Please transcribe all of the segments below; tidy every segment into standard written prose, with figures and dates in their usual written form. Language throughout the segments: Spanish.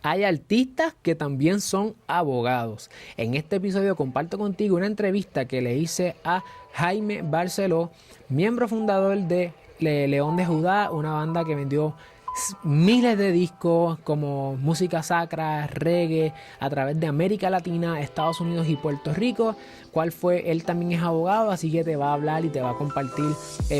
hay artistas que también son abogados. En este episodio comparto contigo una entrevista que le hice a Jaime Barceló, miembro fundador de León de Judá, una banda que vendió miles de discos como música sacra, reggae, a través de América Latina, Estados Unidos y Puerto Rico. Cuál fue, él también es abogado, así que te va a hablar y te va a compartir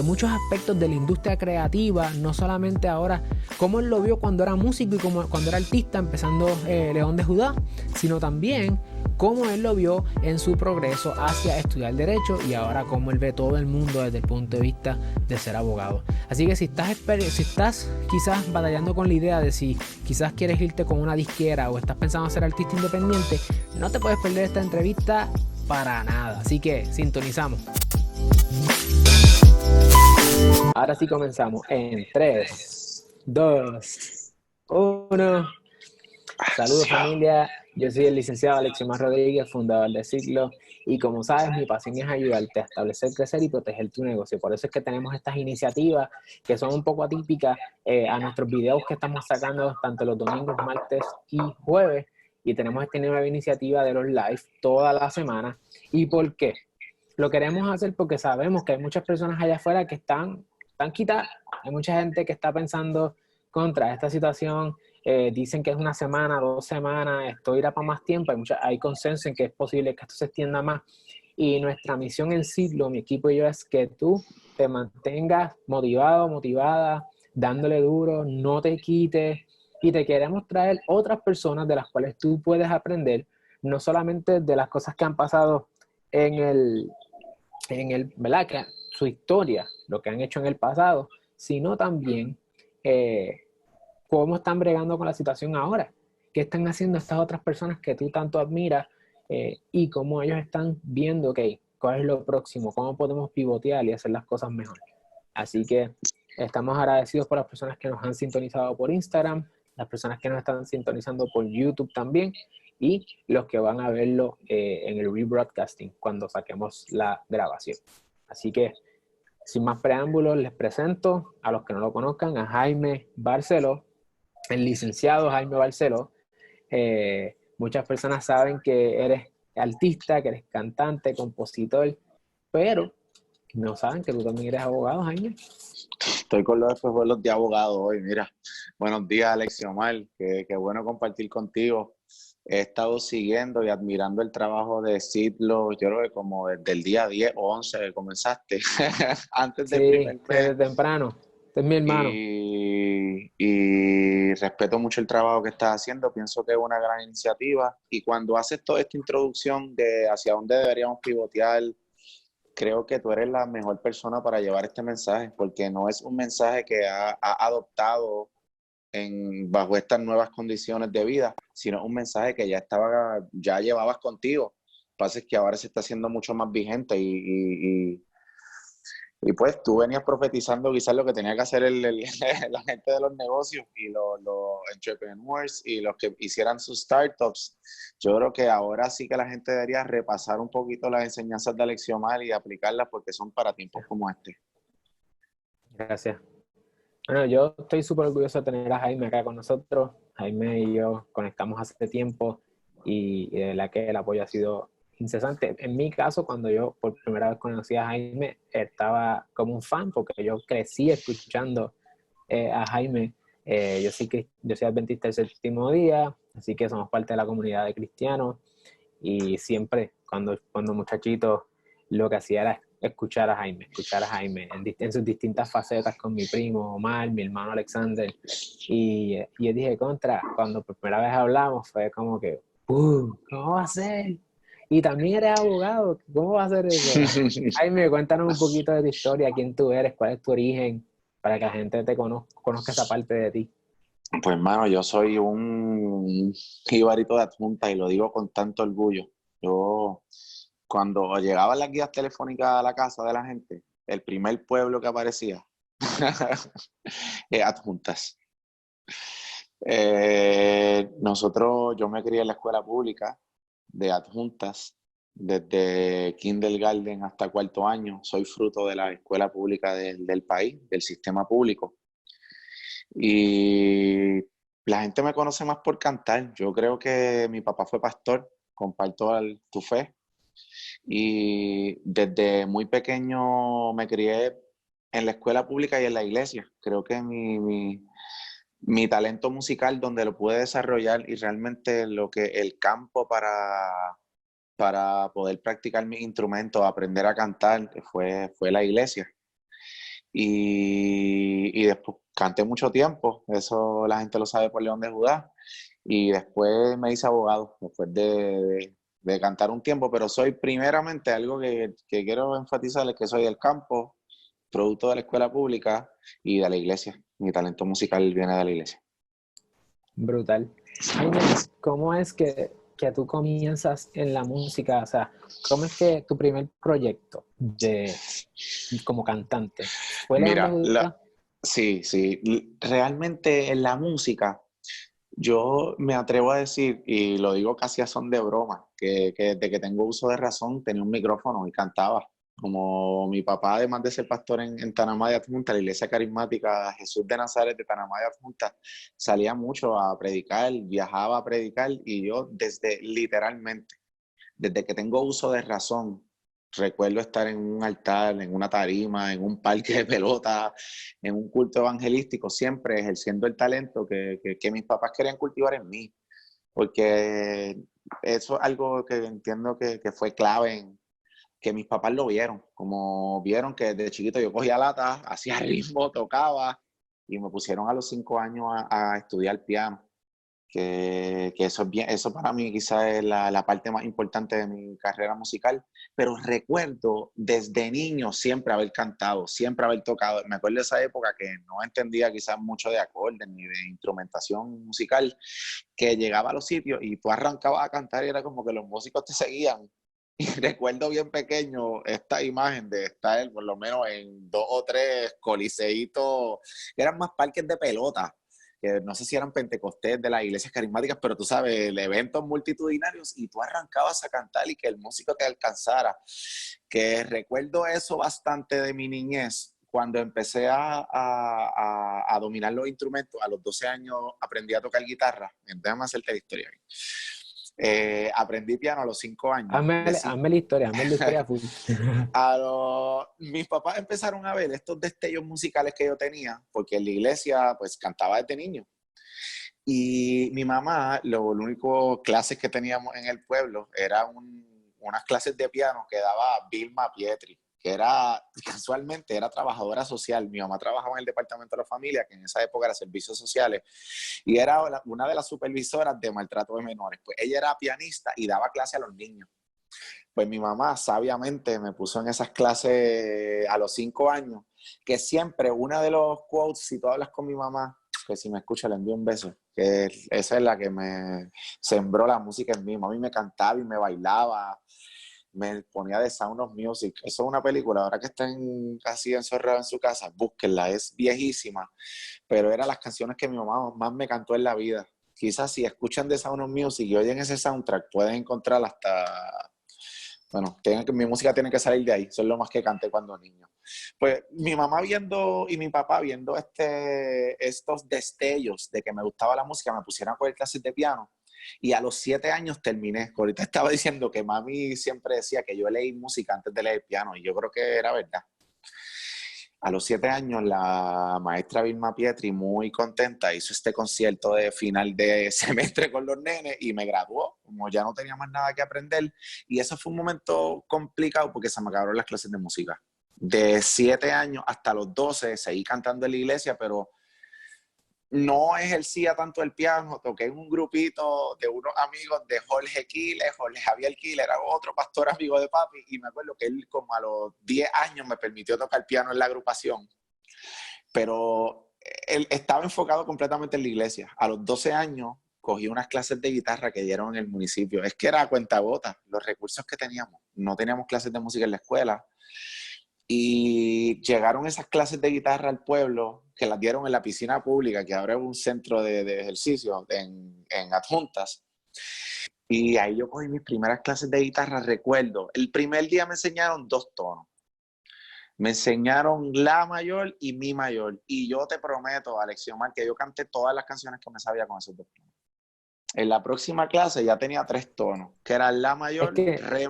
muchos aspectos de la industria creativa, no solamente ahora cómo él lo vio cuando era músico y como, cuando era artista empezando León de Judá, sino también cómo él lo vio en su progreso hacia estudiar derecho y ahora cómo él ve todo el mundo desde el punto de vista de ser abogado. Así que si estás quizás batallando con la idea de si quizás quieres irte con una disquera o estás pensando ser artista independiente, no te puedes perder esta entrevista para nada. Así que sintonizamos. Ahora sí comenzamos en 3, 2, 1. Saludos familia, yo soy el licenciado Alexiomar Rodríguez, fundador de Ciclo, y como sabes mi pasión es ayudarte a establecer, crecer y proteger tu negocio. Por eso es que tenemos estas iniciativas que son un poco atípicas a nuestros videos que estamos sacando tanto los domingos, martes y jueves, y tenemos esta nueva iniciativa de los live toda la semana. ¿Y por qué? Lo queremos hacer porque sabemos que hay muchas personas allá afuera que están quitadas, hay mucha gente que está pensando contra esta situación. Dicen que es una semana, 2 semanas, esto irá para más tiempo, hay consenso en que es posible que esto se extienda más. Y nuestra misión en Ciclo, mi equipo y yo, es que tú te mantengas motivado, motivada, dándole duro, no te quites, y te queremos traer otras personas de las cuales tú puedes aprender, no solamente de las cosas que han pasado ¿verdad? Que su historia, lo que han hecho en el pasado, sino también cómo están bregando con la situación ahora, qué están haciendo estas otras personas que tú tanto admiras y cómo ellos están viendo, ok, cuál es lo próximo, cómo podemos pivotear y hacer las cosas mejor. Así que estamos agradecidos por las personas que nos han sintonizado por Instagram, las personas que nos están sintonizando por YouTube también y los que van a verlo en el rebroadcasting cuando saquemos la grabación. Así que sin más preámbulos, les presento a los que no lo conozcan a Jaime Barceló, el licenciado Jaime Barceló. Muchas personas saben que eres artista, que eres cantante, compositor, pero no saben que tú también eres abogado, Jaime. Estoy con los espejuelos de abogado hoy, mira. Buenos días, Alexiomar. Qué bueno compartir contigo. He estado siguiendo y admirando el trabajo de Citlo, yo creo que como desde el día 10 o 11 que comenzaste, antes del Sí, primer mes. desde temprano. Este es mi hermano. Y respeto mucho el trabajo que estás haciendo. Pienso que es una gran iniciativa. Y cuando haces toda esta introducción de hacia dónde deberíamos pivotear, creo que tú eres la mejor persona para llevar este mensaje, porque no es un mensaje que ha adoptado bajo estas nuevas condiciones de vida, sino un mensaje que ya llevabas contigo. Lo que pasa es que ahora se está haciendo mucho más vigente y pues tú venías profetizando quizás lo que tenía que hacer la gente de los negocios y los entrepreneurs y los que hicieran sus startups. Yo creo que ahora sí que la gente debería repasar un poquito las enseñanzas de Alexiomar y aplicarlas porque son para tiempos como este. Gracias. Bueno, yo estoy súper orgulloso de tener a Jaime acá con nosotros. Jaime y yo conectamos hace tiempo y de verdad que el apoyo ha sido incesante. En mi caso, cuando yo por primera vez conocí a Jaime, estaba como un fan porque yo crecí escuchando a Jaime. Yo soy adventista del séptimo día, así que somos parte de la comunidad de cristianos y siempre cuando muchachito lo que hacía era escuchar a Jaime en sus distintas facetas con mi primo Omar, mi hermano Alexander. Y yo dije, cuando por primera vez hablamos fue como que, ¿cómo va a ser? Y también eres abogado, ¿cómo va a ser eso? Jaime, cuéntanos un poquito de tu historia, quién tú eres, cuál es tu origen, para que la gente te conozca esa parte de ti. Pues hermano, yo soy un jibarito de adjunta y lo digo con tanto orgullo. Yo, cuando llegaban las guías telefónicas a la casa de la gente, el primer pueblo que aparecía es Adjuntas. Yo me crié en la escuela pública de Adjuntas desde kindergarten hasta cuarto año. Soy fruto de la escuela pública del país, del sistema público. Y la gente me conoce más por cantar. Yo creo que mi papá fue pastor, comparto tu fe. Y desde muy pequeño me crié en la escuela pública y en la iglesia. Creo que mi talento musical donde lo pude desarrollar y realmente lo que el campo para poder practicar mis instrumentos, aprender a cantar, fue la iglesia. Y después canté mucho tiempo, eso la gente lo sabe por León de Judá. Y después me hice abogado, después de cantar un tiempo, pero soy primeramente algo que quiero enfatizar, es que soy del campo, producto de la escuela pública y de la iglesia. Mi talento musical viene de la iglesia. Brutal. Jaime, ¿cómo es que tú comienzas en la música? O sea, ¿cómo es que tu primer proyecto como cantante fue León de Mira, Judá? sí, realmente en la música yo me atrevo a decir, y lo digo casi a son de broma, que desde que tengo uso de razón tenía un micrófono y cantaba. Como mi papá, además de ser pastor en Tanamá de Adjunta, la iglesia carismática Jesús de Nazaret de Tanamá de Adjunta, salía mucho a predicar, viajaba a predicar y yo desde que tengo uso de razón, recuerdo estar en un altar, en una tarima, en un parque de pelota, en un culto evangelístico, siempre ejerciendo el talento que mis papás querían cultivar en mí, porque eso es algo que entiendo que fue clave en que mis papás lo vieron, como vieron que desde chiquito yo cogía lata, hacía ritmo, tocaba, y me pusieron a los 5 años a estudiar piano. Que eso es bien, eso para mí quizás es la parte más importante de mi carrera musical, pero recuerdo desde niño siempre haber cantado, siempre haber tocado. Me acuerdo de esa época que no entendía quizás mucho de acordes ni de instrumentación musical, que llegaba a los sitios y tú arrancabas a cantar y era como que los músicos te seguían. Y recuerdo bien pequeño esta imagen de estar por lo menos en 2 o 3 coliseitos, que eran más parques de pelota, que no sé si eran pentecostés de las iglesias carismáticas, pero tú sabes, el eventos multitudinarios y tú arrancabas a cantar y que el músico te alcanzara. Que recuerdo eso bastante de mi niñez. Cuando empecé a dominar los instrumentos, a los 12 años aprendí a tocar guitarra. Déjame hacerte la historia. Aprendí piano a los 5 años. Hazme la historia full. Mis papás empezaron a ver estos destellos musicales que yo tenía, porque en la iglesia pues cantaba desde niño. Y mi mamá, lo único clases que teníamos en el pueblo eran unas clases de piano que daba Vilma Pietri, que era, casualmente, era trabajadora social. Mi mamá trabajaba en el departamento de la familia, que en esa época era servicios sociales, y era una de las supervisoras de maltrato de menores. Pues ella era pianista y daba clase a los niños. Pues mi mamá sabiamente me puso en esas clases a los 5 años, que siempre una de los quotes, si tú hablas con mi mamá, que si me escucha le envío un beso, que esa es la que me sembró la música en mí. Mami me cantaba y me bailaba, me ponía de Sound of Music. Eso es una película, ahora que estén casi encerrados en su casa, búsquenla, es viejísima, pero eran las canciones que mi mamá más me cantó en la vida. Quizás si escuchan de Sound of Music y oyen ese soundtrack, pueden encontrar hasta... Bueno, mi música tiene que salir de ahí, eso es lo más que canté cuando niño. Pues mi mamá viendo y mi papá viendo estos destellos de que me gustaba la música, me pusieron a coger clases de piano y a los 7 años terminé. Ahorita estaba diciendo que mami siempre decía que yo leí música antes de leer piano y yo creo que era verdad. A los 7 años, la maestra Vilma Pietri, muy contenta, hizo este concierto de final de semestre con los nenes y me graduó, como ya no tenía más nada que aprender. Y eso fue un momento complicado porque se me acabaron las clases de música. De 7 años hasta los 12 seguí cantando en la iglesia, pero no ejercía tanto el piano. Toqué en un grupito de unos amigos de Jorge Quiles, Jorge Javier Quiles, era otro pastor amigo de papi, y me acuerdo que él como a los 10 años me permitió tocar piano en la agrupación, pero él estaba enfocado completamente en la iglesia. A los 12 años cogí unas clases de guitarra que dieron en el municipio. Es que era a cuentagotas los recursos que teníamos. No teníamos clases de música en la escuela. Y llegaron esas clases de guitarra al pueblo, que las dieron en la piscina pública, que ahora es un centro de ejercicio en Adjuntas. Y ahí yo cogí mis primeras clases de guitarra, recuerdo. El primer día me enseñaron 2 tonos. Me enseñaron la mayor y mi mayor. Y yo te prometo, Alexiomar, que yo canté todas las canciones que me sabía con esos 2 tonos. En la próxima clase ya tenía 3 tonos, que eran la Es mayor, que re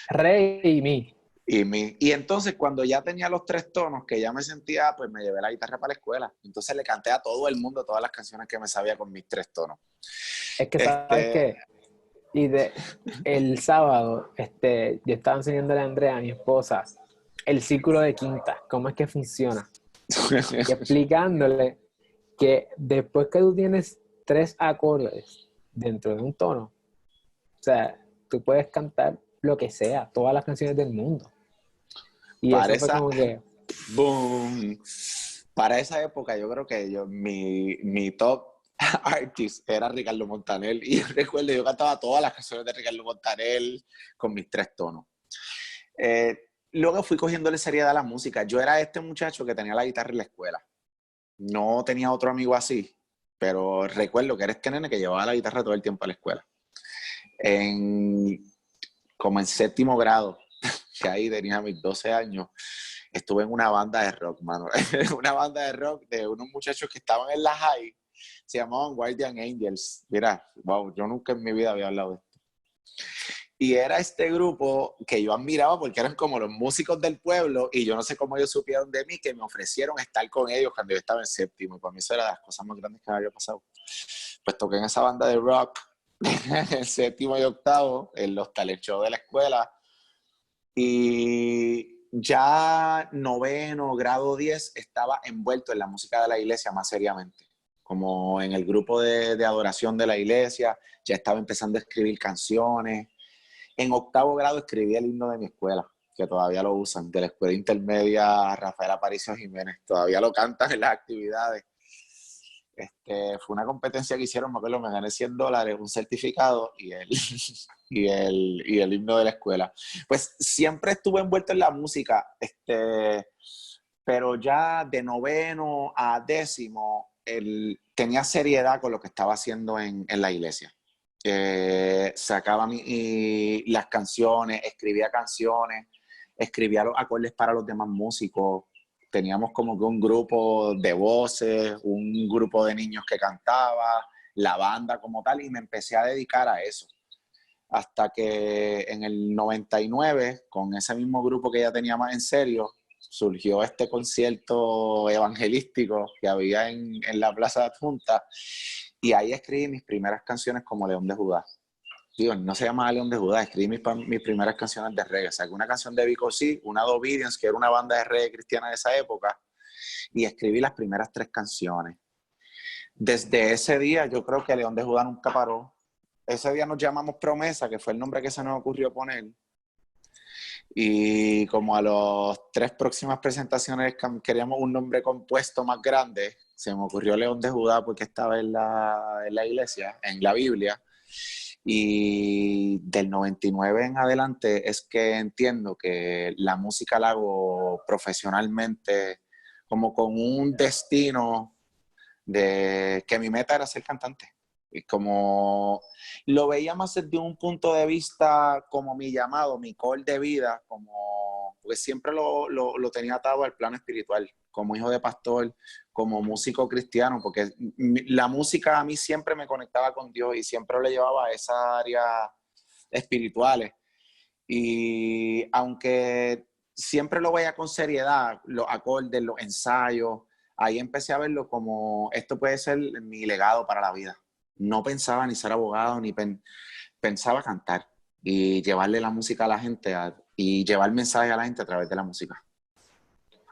re y mi. y mi. Y entonces cuando ya tenía los 3 tonos, que ya me sentía, pues me llevé la guitarra para la escuela. Entonces le canté a todo el mundo todas las canciones que me sabía con mis 3 tonos. Es que, ¿sabes Este, qué? Y el sábado, yo estaba enseñándole a Andrea, a mi esposa, el círculo de quintas, cómo es que funciona. Y explicándole que después que tú tienes 3 acordes dentro de un tono, o sea, tú puedes cantar lo que sea, todas las canciones del mundo. Y para eso fue esa, como que, boom, para esa época yo creo que mi top artist era Ricardo Montaner. Y yo recuerdo, yo cantaba todas las canciones de Ricardo Montaner con mis 3 tonos. Luego fui cogiéndole seriedad a la música. Yo era este muchacho que tenía la guitarra en la escuela. No tenía otro amigo así, pero recuerdo que era este nene que llevaba la guitarra todo el tiempo a la escuela. Como en 7º grado, que ahí tenía mis 12 años, estuve en una banda de rock, mano. Una banda de rock de unos muchachos que estaban en la high, se llamaban Guardian Angels. Mira, wow, yo nunca en mi vida había hablado de esto. Y era este grupo que yo admiraba porque eran como los músicos del pueblo y yo no sé cómo ellos supieron de mí, que me ofrecieron estar con ellos cuando yo estaba en 7º. Y para mí eso era de las cosas más grandes que me había pasado. Pues toqué en esa banda de rock en 7º y 8º, en los talent shows de la escuela. Y ya 9º, grado 10, estaba envuelto en la música de la iglesia más seriamente. Como en el grupo de adoración de la iglesia, ya estaba empezando a escribir canciones. En 8º grado escribí el himno de mi escuela, que todavía lo usan, de la escuela intermedia Rafael Aparicio Jiménez. Todavía lo cantan en las actividades. Fue una competencia que hicieron, me acuerdo, me gané $100, un certificado y el himno de la escuela. Pues siempre estuve envuelto en la música, pero ya de 9º a 10º, tenía seriedad con lo que estaba haciendo en la iglesia. Sacaba las canciones, escribía los acordes para los demás músicos. Teníamos como que un grupo de voces, un grupo de niños que cantaba, la banda como tal, y me empecé a dedicar a eso. Hasta que en el 99, con ese mismo grupo que ya tenía más en serio, surgió este concierto evangelístico que había en la Plaza de Adjunta, y ahí escribí mis primeras canciones como León de Judá. Digo, no se llamaba León de Judá, escribí mis primeras canciones de reggae. Saqué una canción de Vico C, una de Obedience, que era una banda de reggae cristiana de esa época, y escribí las primeras 3 canciones. Desde ese día yo creo que León de Judá nunca paró. Ese día nos llamamos Promesa, que fue el nombre que se nos ocurrió poner. Y como a las 3 próximas presentaciones queríamos un nombre compuesto más grande, se me ocurrió León de Judá porque estaba en la iglesia, en la Biblia. Y del 99 en adelante es que entiendo que la música la hago profesionalmente, como con un destino de que mi meta era ser cantante. Y como lo veía más desde un punto de vista como mi llamado, mi call de vida, como pues siempre lo tenía atado al plano espiritual, como hijo de pastor, como músico cristiano, porque la música a mí siempre me conectaba con Dios y siempre le llevaba a esas áreas espirituales. Y aunque siempre lo veía con seriedad, los acordes, los ensayos, ahí empecé a verlo como esto puede ser mi legado para la vida. No pensaba ni ser abogado, ni pensaba cantar y llevarle la música a la gente y llevar mensajes a la gente a través de la música.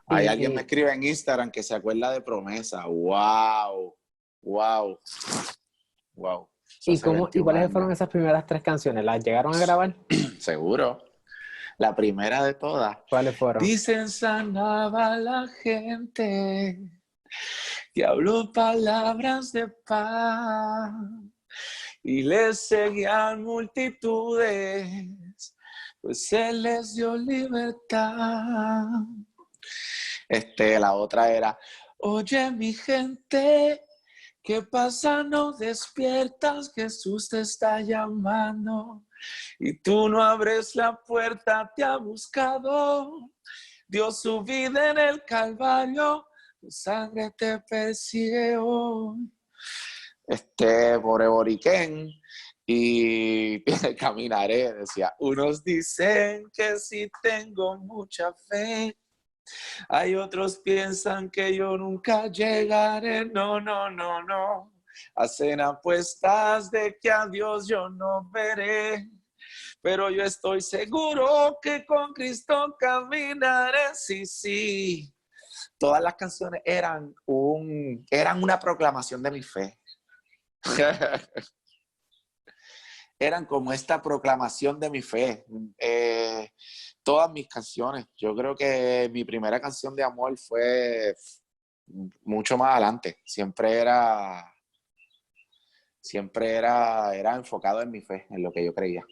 Hay alguien me y, escribe en Instagram que se acuerda de Promesa. ¡Wow! ¡Wow! ¡Wow! Eso y, hace cómo, ¿y 21 cuáles años. fueron esas primeras 3 canciones? ¿Las llegaron a grabar? Seguro. La primera de todas. ¿Cuáles fueron? Dicen sanaba la gente que habló palabras de paz y les seguían multitudes, pues él les dio libertad. La otra era, oye mi gente, ¿qué pasa? No despiertas, Jesús te está llamando y tú no abres la puerta, te ha buscado. dio su vida en el Calvario, tu sangre te persigue hoy. Pobre Boriquén, y caminaré, decía, unos dicen que sí tengo mucha fe, hay otros piensan que yo nunca llegaré, no, no, no, no, hacen apuestas de que a Dios yo no veré, pero yo estoy seguro que con Cristo caminaré, sí, sí. Todas las canciones eran una proclamación de mi fe. Eran como esta proclamación de mi fe. Todas mis canciones. Yo creo que mi primera canción de amor fue mucho más adelante. Era enfocado en mi fe, en lo que yo creía.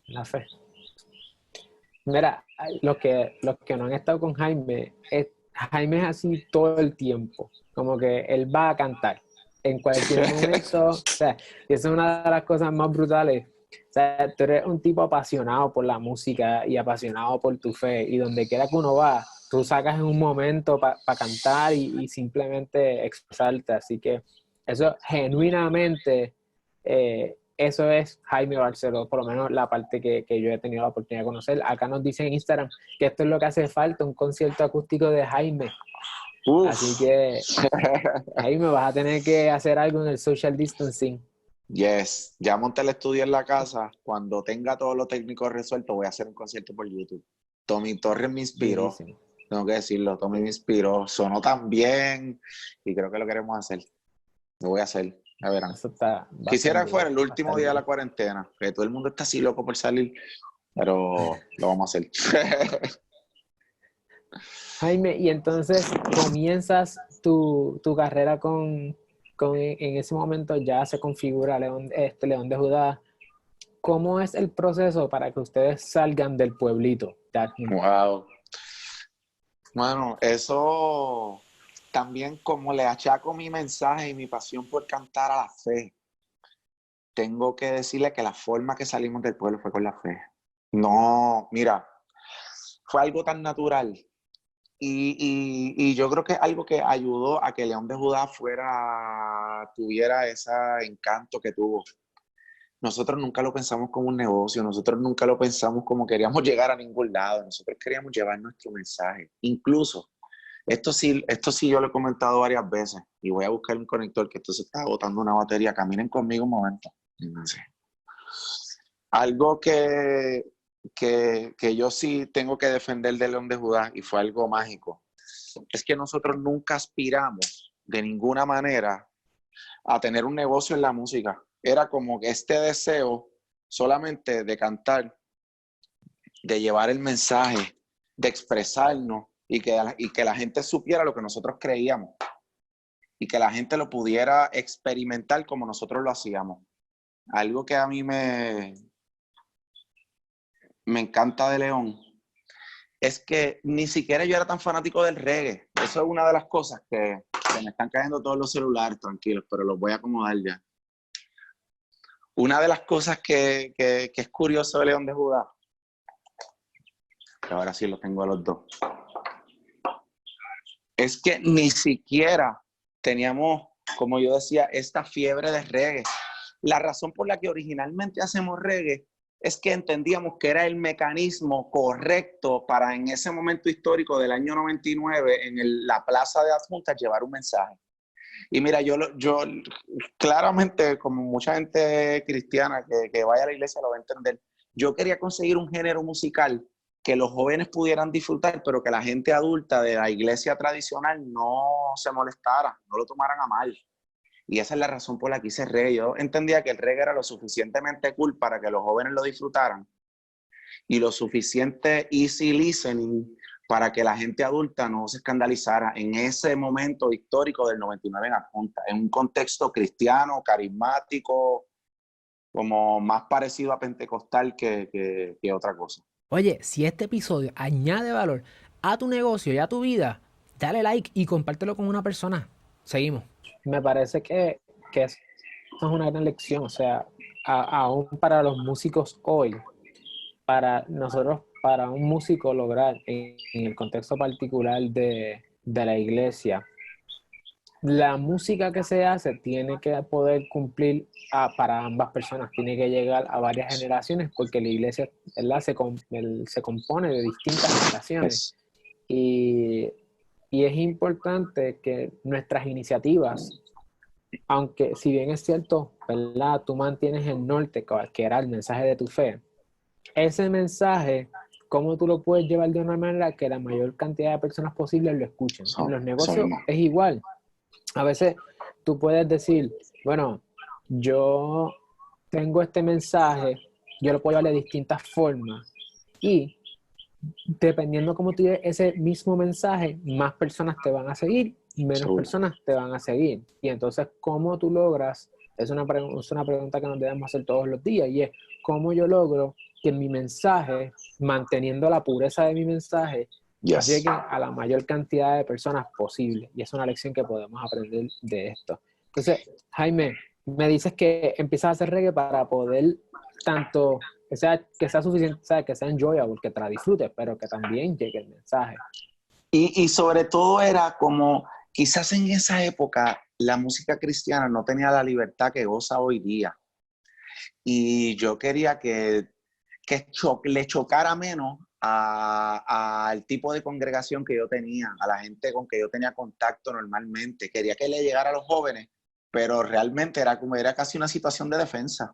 La fe. Mira, los que no han estado con Jaime, Jaime es así todo el tiempo. Como que él va a cantar en cualquier momento. O sea, y eso es una de las cosas más brutales. O sea, tú eres un tipo apasionado por la música y apasionado por tu fe. Y donde quiera que uno va, tú sacas en un momento para cantar y simplemente expresarte. Así que eso genuinamente, eso es Jaime Barceló, por lo menos la parte que yo he tenido la oportunidad de conocer. Acá nos dicen en Instagram que esto es lo que hace falta, un concierto acústico de Jaime. Uf. Así que Jaime, vas a tener que hacer algo en el social distancing. Yes, ya monté el estudio en la casa. Cuando tenga todo lo técnico resuelto, voy a hacer un concierto por YouTube. Tommy Torres me inspiró, Durísimo. tengo que decirlo, Tommy me inspiró, sonó tan bien y creo que lo queremos hacer. Lo voy a hacer, ya verán. Eso va a Quisiera estar que fuera duro, el va a último estar día de duro. la cuarentena, que todo el mundo está así loco por salir, pero lo vamos a hacer. Jaime, y entonces comienzas tu carrera en ese momento ya se configura León de Judá. ¿Cómo es el proceso para que ustedes salgan del pueblito? Wow. Bueno, eso también como le achaco mi mensaje y mi pasión por cantar a la fe, tengo que decirle que la forma que salimos del pueblo fue con la fe. No, mira, fue algo tan natural y yo creo que es algo que ayudó a que León de Judá tuviera ese encanto que tuvo. Nosotros nunca lo pensamos como un negocio, nosotros nunca lo pensamos como queríamos llegar a ningún lado, nosotros queríamos llevar nuestro mensaje. Incluso, esto sí yo lo he comentado varias veces y voy a buscar un conector que esto se está botando una batería. Caminen conmigo un momento. Algo que yo sí tengo que defender de León de Judá y fue algo mágico, es que nosotros nunca aspiramos de ninguna manera a tener un negocio en la música. Era como que este deseo solamente de cantar, de llevar el mensaje, de expresarnos y que la gente supiera lo que nosotros creíamos y que la gente lo pudiera experimentar como nosotros lo hacíamos. Algo que a mí me encanta de León es que ni siquiera yo era tan fanático del reggae. Eso es una de las cosas que me están cayendo todos los celulares, tranquilos, pero los voy a acomodar ya. Una de las cosas que es curioso de León de Judá, que ahora sí los tengo a los dos, es que ni siquiera teníamos, como yo decía, esta fiebre de reggae. La razón por la que originalmente hacemos reggae es que entendíamos que era el mecanismo correcto para en ese momento histórico del año 99 en la Plaza de Adjuntas llevar un mensaje. Y mira, yo claramente, como mucha gente cristiana que vaya a la iglesia lo va a entender, yo quería conseguir un género musical que los jóvenes pudieran disfrutar, pero que la gente adulta de la iglesia tradicional no se molestara, no lo tomaran a mal. Y esa es la razón por la que hice reggae. Yo entendía que el reggae era lo suficientemente cool para que los jóvenes lo disfrutaran y lo suficiente easy listening para que la gente adulta no se escandalizara en ese momento histórico del 99 en Adjunta, en un contexto cristiano, carismático, como más parecido a pentecostal que otra cosa. Oye, si este episodio añade valor a tu negocio y a tu vida, dale like y compártelo con una persona. Seguimos. Me parece que eso es una gran lección, o sea, aún para los músicos hoy, para nosotros para un músico lograr en el contexto particular de la iglesia, la música que se hace tiene que poder cumplir para ambas personas, tiene que llegar a varias generaciones porque la iglesia, ¿verdad? Se compone de distintas generaciones y, y es importante que nuestras iniciativas, aunque si bien es cierto, ¿verdad? Tú mantienes el norte, que era el mensaje de tu fe, ese mensaje, ¿cómo tú lo puedes llevar de una manera que la mayor cantidad de personas posibles lo escuchen? En los negocios es igual. A veces tú puedes decir, bueno, yo tengo este mensaje, yo lo puedo llevar de distintas formas y dependiendo cómo tú lleves ese mismo mensaje, más personas te van a seguir, menos personas te van a seguir. Y entonces, ¿cómo tú logras? Es una pregunta que nos debemos hacer todos los días y es, ¿cómo yo logro que mi mensaje, manteniendo la pureza de mi mensaje, llegue a la mayor cantidad de personas posible? Y es una lección que podemos aprender de esto. Entonces, Jaime, me dices que empiezas a hacer reggae para poder tanto que sea suficiente, que sea enjoyable, que te la disfrutes, pero que también llegue el mensaje. Y sobre todo era como, quizás en esa época la música cristiana no tenía la libertad que goza hoy día. Y yo quería que le chocara menos al tipo de congregación que yo tenía, a la gente con que yo tenía contacto normalmente. Quería que le llegara a los jóvenes, pero realmente era casi una situación de defensa,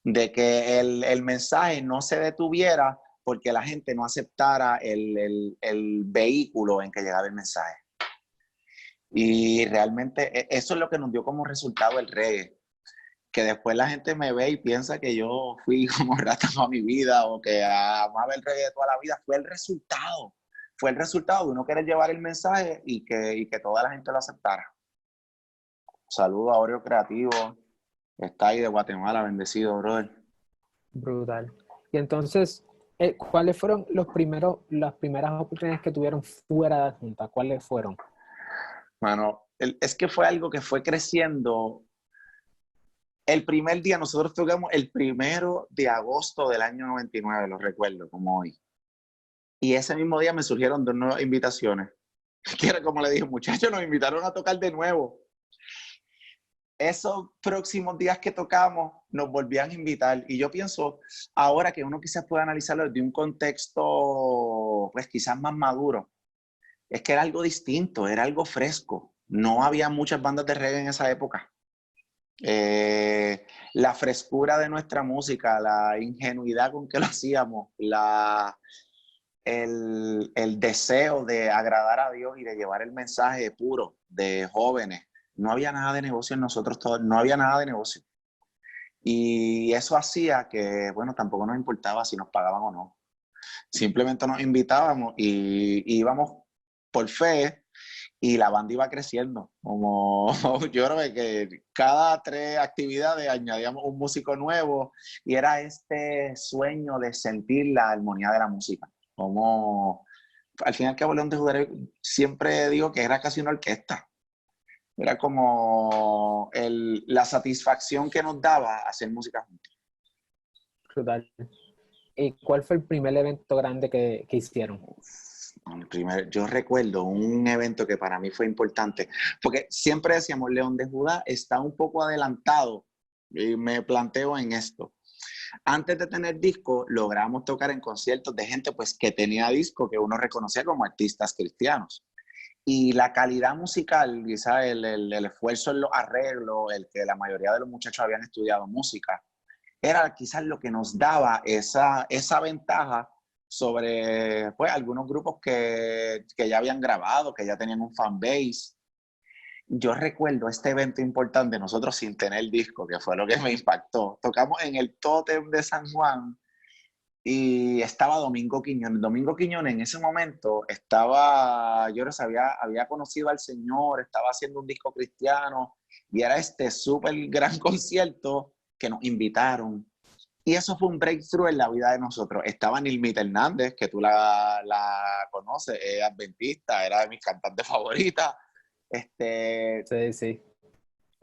de que el mensaje no se detuviera porque la gente no aceptara el vehículo en que llegaba el mensaje. Y realmente eso es lo que nos dio como resultado el reggae. Que después la gente me ve y piensa que yo fui como rata toda mi vida o que amaba el reggae toda la vida. Fue el resultado de uno querer llevar el mensaje y que toda la gente lo aceptara. Saludo a Oreo Creativo, está ahí de Guatemala, bendecido, brother. Brutal. Y entonces, ¿cuáles fueron las primeras oportunidades que tuvieron fuera de Adjunta? ¿Cuáles fueron? Bueno, es que fue algo que fue creciendo. El primer día, nosotros tocamos el 1 de agosto del año 99, lo recuerdo como hoy. Y ese mismo día me surgieron 2 nuevas invitaciones. Que era como le dije, muchachos, nos invitaron a tocar de nuevo. Esos próximos días que tocamos nos volvían a invitar. Y yo pienso, ahora que uno quizás puede analizarlo desde un contexto, pues quizás más maduro, es que era algo distinto, era algo fresco. No había muchas bandas de reggae en esa época. La frescura de nuestra música, la ingenuidad con que lo hacíamos, el deseo de agradar a Dios y de llevar el mensaje puro de jóvenes. No había nada de negocio en nosotros todos, no había nada de negocio. Y eso hacía que, bueno, tampoco nos importaba si nos pagaban o no. Simplemente nos invitábamos y íbamos por fe. Y la banda iba creciendo. Como yo creo que cada 3 actividades añadíamos un músico nuevo y era este sueño de sentir la armonía de la música. Como al fin y al cabo, León de Judá, siempre digo que era casi una orquesta. Era como la satisfacción que nos daba hacer música juntos. Total. ¿Y cuál fue el primer evento grande que hicieron? Yo recuerdo un evento que para mí fue importante, porque siempre decíamos, León de Judá está un poco adelantado, y me planteo en esto. Antes de tener disco, logramos tocar en conciertos de gente pues, que tenía disco, que uno reconocía como artistas cristianos. Y la calidad musical, quizás el esfuerzo en los arreglos, el que la mayoría de los muchachos habían estudiado música, era quizás lo que nos daba esa ventaja sobre pues, algunos grupos que ya habían grabado, que ya tenían un fanbase. Yo recuerdo este evento importante, nosotros sin tener disco, que fue lo que me impactó. Tocamos en el Tótem de San Juan y estaba Domingo Quiñones. Domingo Quiñones en ese momento estaba, yo no sabía, había conocido al Señor, estaba haciendo un disco cristiano y era este súper gran concierto que nos invitaron. Y eso fue un breakthrough en la vida de nosotros. Estaba Nilmita Hernández, que tú la conoces, es adventista, era de mis cantantes favoritas. Sí, sí.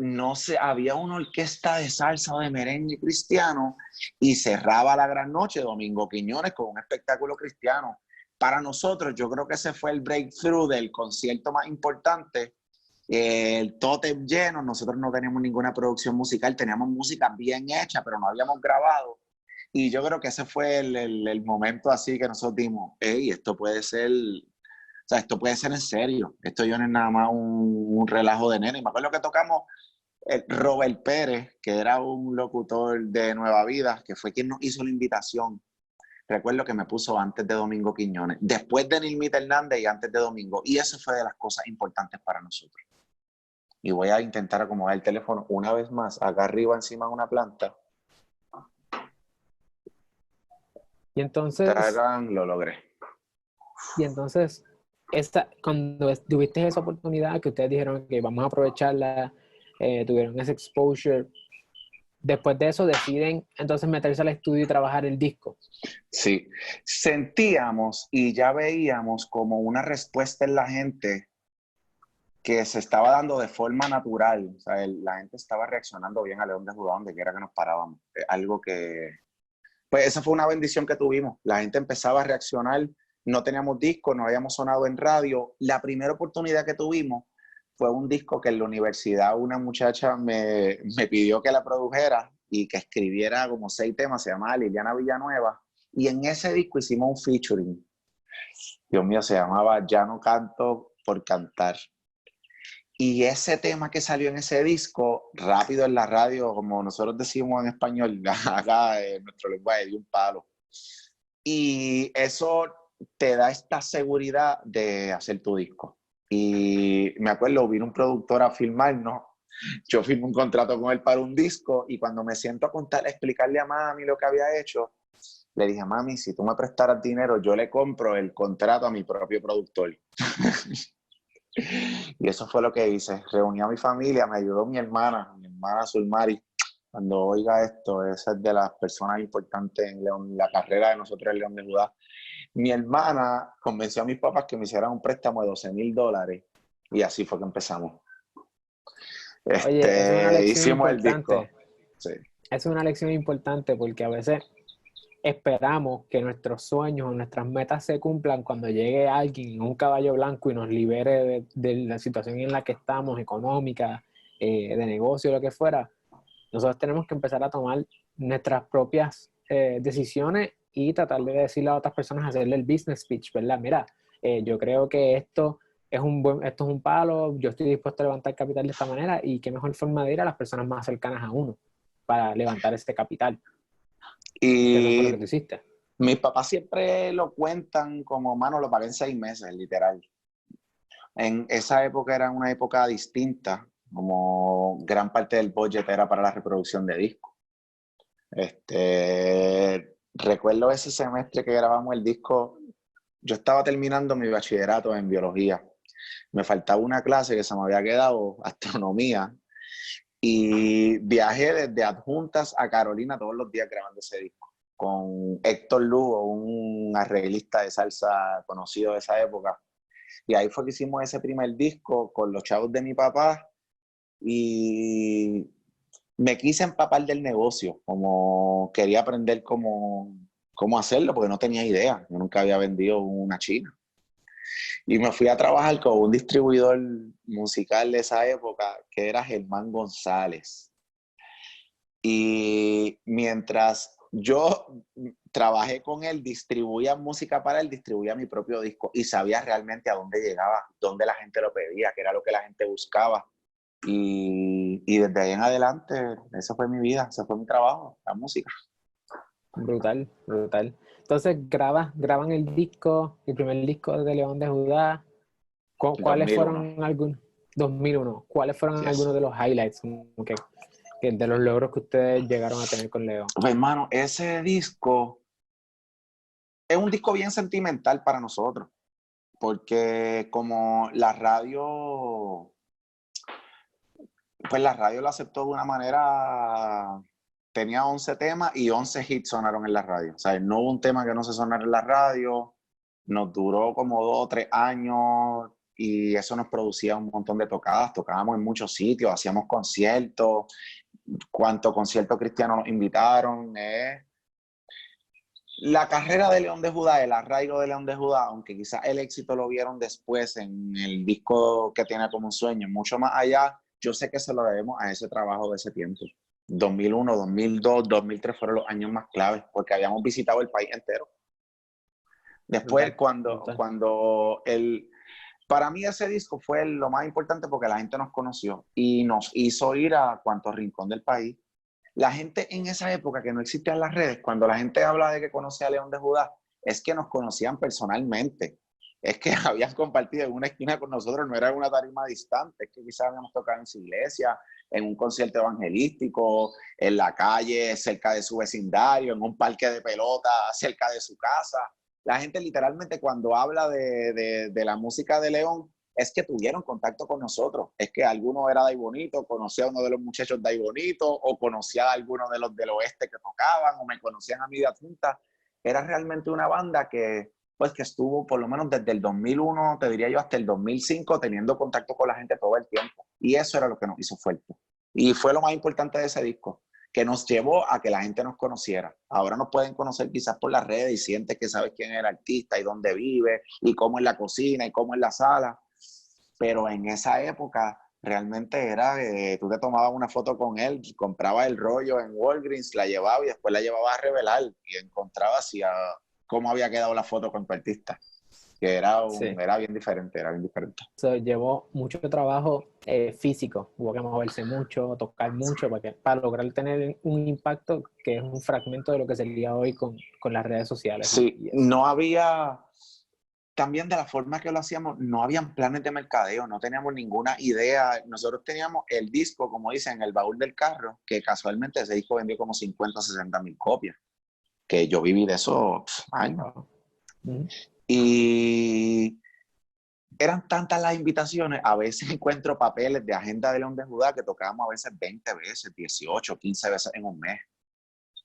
no sé, había una orquesta de salsa o de merengue cristiano y cerraba la gran noche Domingo Quiñones con un espectáculo cristiano. Para nosotros, yo creo que ese fue el breakthrough del concierto más importante. El tótem lleno, nosotros no teníamos ninguna producción musical, teníamos música bien hecha, pero no habíamos grabado. Y yo creo que ese fue el momento así que nosotros dimos, hey, esto puede ser, o sea, esto puede ser en serio. Esto yo no es nada más un relajo de nene. Y me acuerdo que tocamos Robert Pérez, que era un locutor de Nueva Vida, que fue quien nos hizo la invitación. Recuerdo que me puso antes de Domingo Quiñones, después de Nilmita Hernández y antes de Domingo. Y eso fue de las cosas importantes para nosotros. Y voy a intentar acomodar el teléfono una vez más, acá arriba encima de una planta. Y entonces, Tarán, lo logré. cuando tuviste esa oportunidad que ustedes dijeron que vamos a aprovecharla, tuvieron ese exposure, después de eso deciden entonces meterse al estudio y trabajar el disco. Sí, sentíamos y ya veíamos como una respuesta en la gente que se estaba dando de forma natural. O sea, la gente estaba reaccionando bien a León de Judá donde quiera que nos parábamos. Algo que, pues esa fue una bendición que tuvimos. La gente empezaba a reaccionar, no teníamos disco, no habíamos sonado en radio. La primera oportunidad que tuvimos fue un disco que en la universidad una muchacha me pidió que la produjera y que escribiera como 6 temas, se llamaba Liliana Villanueva, y en ese disco hicimos un featuring. Dios mío, se llamaba Ya no canto por cantar. Y ese tema que salió en ese disco, rápido en la radio, como nosotros decimos en español, acá en nuestro lenguaje, dio un palo. Y eso te da esta seguridad de hacer tu disco. Y me acuerdo, vino un productor a filmarnos, yo firmé un contrato con él para un disco y cuando me siento a contar, a explicarle a mami lo que había hecho, le dije, mami, si tú me prestaras dinero, yo le compro el contrato a mi propio productor. Y eso fue lo que hice. Reuní a mi familia, me ayudó mi hermana Sulmari. Cuando oiga esto, esa es de las personas importantes en León, la carrera de nosotros en León de Judá. Mi hermana convenció a mis papás que me hicieran un préstamo de $12,000 y así fue que empezamos. Oye, es una lección Hicimos el importante. disco. Sí. Es una lección importante porque a veces esperamos que nuestros sueños o nuestras metas se cumplan cuando llegue alguien en un caballo blanco y nos libere de la situación en la que estamos, económica, de negocio, lo que fuera. Nosotros tenemos que empezar a tomar nuestras propias decisiones y tratar de decirle a otras personas, hacerle el business pitch, ¿verdad? Mira, yo creo que esto es un palo, yo estoy dispuesto a levantar capital de esta manera y qué mejor forma de ir a las personas más cercanas a uno para levantar este capital. Que eso fue lo que tú Y hiciste. mis papás siempre lo cuentan como, mano, lo pagué en 6 meses, literal. En esa época era una época distinta, como gran parte del budget era para la reproducción de discos. Recuerdo ese semestre que grabamos el disco, yo estaba terminando mi bachillerato en biología. Me faltaba una clase que se me había quedado, astronomía, y viajé desde Adjuntas a Carolina todos los días grabando ese disco con Héctor Lugo, un arreglista de salsa conocido de esa época. Y ahí fue que hicimos ese primer disco con los chavos de mi papá y me quise empapar del negocio, como quería aprender cómo hacerlo, porque no tenía idea, yo nunca había vendido una china. Y me fui a trabajar con un distribuidor musical de esa época, que era Germán González. Y mientras yo trabajé con él, distribuía música para él, distribuía mi propio disco y sabía realmente a dónde llegaba, dónde la gente lo pedía, qué era lo que la gente buscaba. Y desde ahí en adelante, esa fue mi vida, ese fue mi trabajo, la música. Brutal, brutal. Entonces graban el disco, el primer disco de León de Judá. ¿Cuáles 2001. fueron algunos? 2001. ¿Cuáles fueron Yes. algunos de los highlights que de los logros que ustedes llegaron a tener con León? Pues, hermano, ese disco es un disco bien sentimental para nosotros, porque como la radio lo aceptó de una manera, tenía 11 temas y 11 hits sonaron en la radio. O sea, no hubo un tema que no se sonara en la radio, nos duró como 2 o 3 años, y eso nos producía un montón de tocadas. Tocábamos en muchos sitios, hacíamos conciertos. ¿Cuántos conciertos cristianos nos invitaron? La carrera de León de Judá, el arraigo de León de Judá, aunque quizás el éxito lo vieron después en el disco que tiene como un sueño, mucho más allá, yo sé que se lo debemos a ese trabajo de ese tiempo. 2001, 2002, 2003 fueron los años más claves, porque habíamos visitado el país entero. Después, para mí ese disco fue lo más importante porque la gente nos conoció y nos hizo ir a cuanto rincón del país. La gente en esa época que no existían las redes, cuando la gente habla de que conocía a León de Judá, es que nos conocían personalmente. Es que habían compartido en una esquina con nosotros, no era una tarima distante, es que quizás habíamos tocado en su iglesia, en un concierto evangelístico, en la calle, cerca de su vecindario, en un parque de pelota, cerca de su casa. La gente literalmente cuando habla de la música de León, es que tuvieron contacto con nosotros. Es que alguno era de ahí bonito, conocía a uno de los muchachos de ahí bonito, o conocía a alguno de los del oeste que tocaban, o me conocían a mí de adjunta. Era realmente una banda que, pues, que estuvo por lo menos desde el 2001, te diría yo, hasta el 2005, teniendo contacto con la gente todo el tiempo. Y eso era lo que nos hizo fuerte. Y fue lo más importante de ese disco, que nos llevó a que la gente nos conociera. Ahora nos pueden conocer quizás por las redes y sientes que sabes quién es el artista y dónde vive, y cómo es la cocina y cómo es la sala. Pero en esa época realmente era, tú te tomabas una foto con él, comprabas el rollo en Walgreens, la llevabas y después la llevabas a revelar y encontrabas cómo había quedado la foto con tu artista. Que era bien diferente, era bien diferente. Llevó mucho trabajo físico, hubo que moverse mucho, tocar mucho para lograr tener un impacto que es un fragmento de lo que sería hoy con las redes sociales. Sí, no había, también de la forma que lo hacíamos, no habían planes de mercadeo, no teníamos ninguna idea. Nosotros teníamos el disco, como dicen, en el baúl del carro, que casualmente ese disco vendió como 50 o 60 mil copias, que yo viví de esos años. Y eran tantas las invitaciones, a veces encuentro papeles de agenda de León de Judá que tocábamos a veces 20 veces, 18, 15 veces en un mes.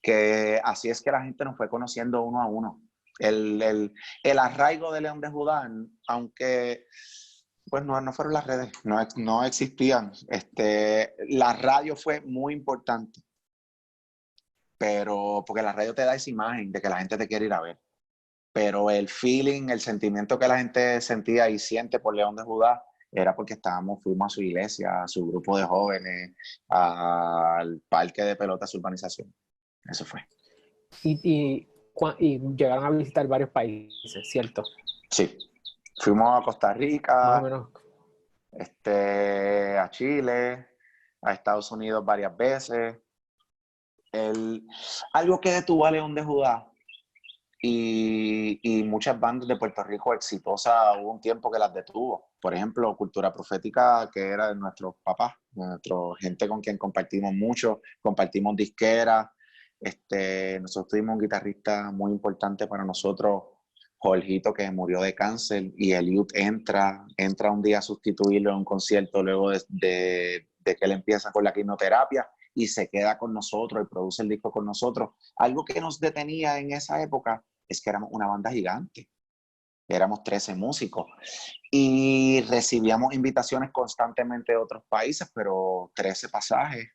Que así es que la gente nos fue conociendo uno a uno. El arraigo de León de Judá, aunque pues no fueron las redes, no existían. La radio fue muy importante, pero porque la radio te da esa imagen de que la gente te quiere ir a ver. Pero el feeling, el sentimiento que la gente sentía y siente por León de Judá era porque fuimos a su iglesia, a su grupo de jóvenes, al parque de pelota, a su urbanización. Eso fue. Y llegaron a visitar varios países, ¿cierto? Sí. Fuimos a Costa Rica, más o menos, a Chile, a Estados Unidos varias veces. Algo que detuvo a León de Judá y muchas bandas de Puerto Rico exitosas, hubo un tiempo que las detuvo. Por ejemplo, Cultura Profética, que era de nuestros papás, nuestra gente con quien compartimos mucho, compartimos disqueras. Nosotros tuvimos un guitarrista muy importante para nosotros, Jorgito, que murió de cáncer, y Eliud entra un día a sustituirlo en un concierto luego de que él empieza con la quimioterapia y se queda con nosotros y produce el disco con nosotros. Algo que nos detenía en esa época es que éramos una banda gigante. Éramos 13 músicos y recibíamos invitaciones constantemente de otros países, pero 13 pasajes,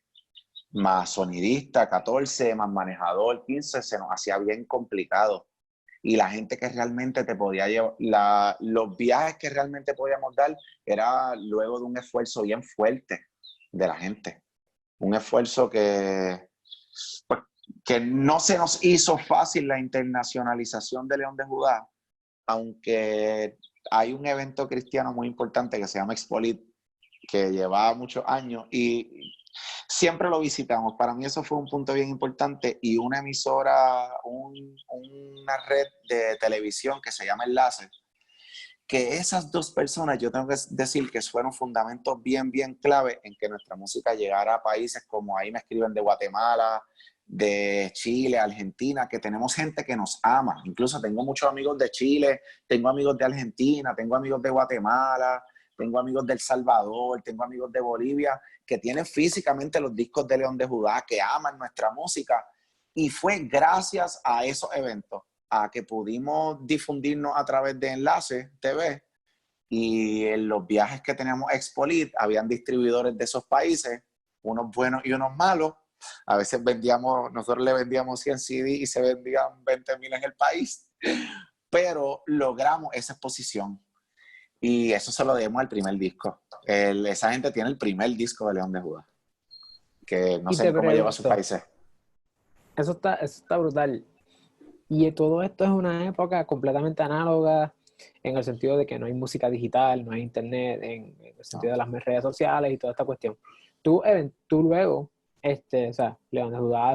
más sonidista, 14, más manejador, 15, se nos hacía bien complicado. Y la gente que realmente te podía llevar, los viajes que realmente podíamos dar, era luego de un esfuerzo bien fuerte de la gente. Un esfuerzo que no se nos hizo fácil la internacionalización de León de Judá, aunque hay un evento cristiano muy importante que se llama Expolit, que llevaba muchos años y siempre lo visitamos. Para mí eso fue un punto bien importante y una emisora, una red de televisión que se llama Enlace, que esas dos personas, yo tengo que decir que fueron fundamentos bien clave en que nuestra música llegara a países como, ahí me escriben, de Guatemala, de Chile, Argentina, que tenemos gente que nos ama. Incluso tengo muchos amigos de Chile, tengo amigos de Argentina, tengo amigos de Guatemala, tengo amigos de El Salvador, tengo amigos de Bolivia, que tienen físicamente los discos de León de Judá, que aman nuestra música. Y fue gracias a esos eventos, a que pudimos difundirnos a través de Enlace TV, Y en los viajes que teníamos Expolit, habían distribuidores de esos países, unos buenos y unos malos. A veces nosotros le vendíamos 100 CD y se vendían 20,000 en el país. Pero logramos esa exposición. Y eso se lo debemos al primer disco. Esa gente tiene el primer disco de León de Judá, que no Y sé te cómo lleva a sus pregunto, países. eso está brutal. Y todo esto es una época completamente análoga en el sentido de que no hay música digital, no hay internet, en el sentido de las redes sociales y toda esta cuestión. Tú luego, o sea, León de Judá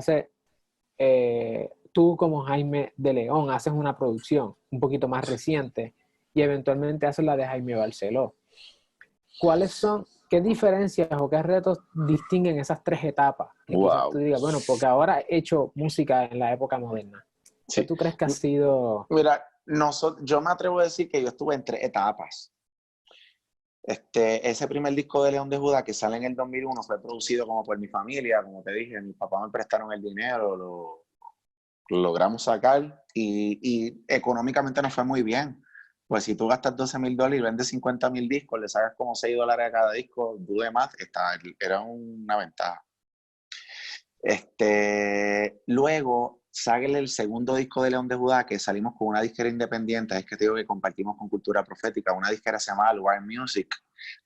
tú como Jaime de León haces una producción un poquito más reciente y eventualmente haces la de Jaime Barceló. ¿Qué diferencias o qué retos distinguen esas tres etapas? Que quizás tú Wow. digas, bueno, porque ahora he hecho música en la época moderna. ¿Qué Sí. tú crees que ha sido? Mira, yo me atrevo a decir que yo estuve en 3 etapas. Ese primer disco de León de Judá que sale en el 2001 fue producido como por mi familia, como te dije, mis papás me prestaron el dinero, lo logramos sacar y económicamente nos fue muy bien. Pues si tú gastas $12,000 y vendes 50,000 discos, le sacas como $6 a cada disco, dude más, era una ventaja. Luego sale el segundo disco de León de Judá, que salimos con una disquera independiente, es que te digo que compartimos con Cultura Profética, una disquera se llama Wild Music.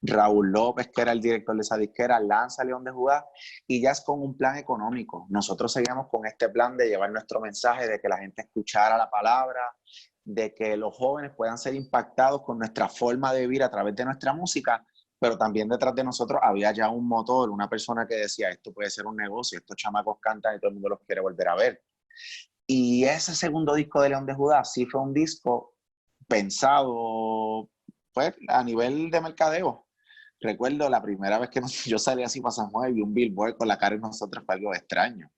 Raúl López, que era el director de esa disquera, lanza León de Judá y ya es con un plan económico. Nosotros seguíamos con este plan de llevar nuestro mensaje, de que la gente escuchara la palabra, de que los jóvenes puedan ser impactados con nuestra forma de vivir a través de nuestra música, pero también detrás de nosotros había ya un motor, una persona que decía, esto puede ser un negocio, estos chamacos cantan y todo el mundo los quiere volver a ver. Y ese segundo disco de León de Judá sí fue un disco pensado pues, a nivel de mercadeo. Recuerdo la primera vez que yo salí así para San Juan y vi un billboard con la cara de nosotros, fue algo extraño.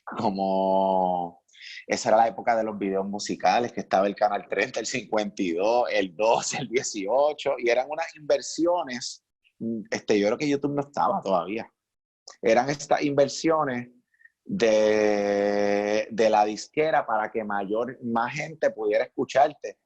Como esa era la época de los videos musicales, que estaba el Canal 30, el 52, el 12, el 18, y eran unas inversiones, yo creo que YouTube no estaba todavía, eran estas inversiones de la disquera para que más gente pudiera escucharte.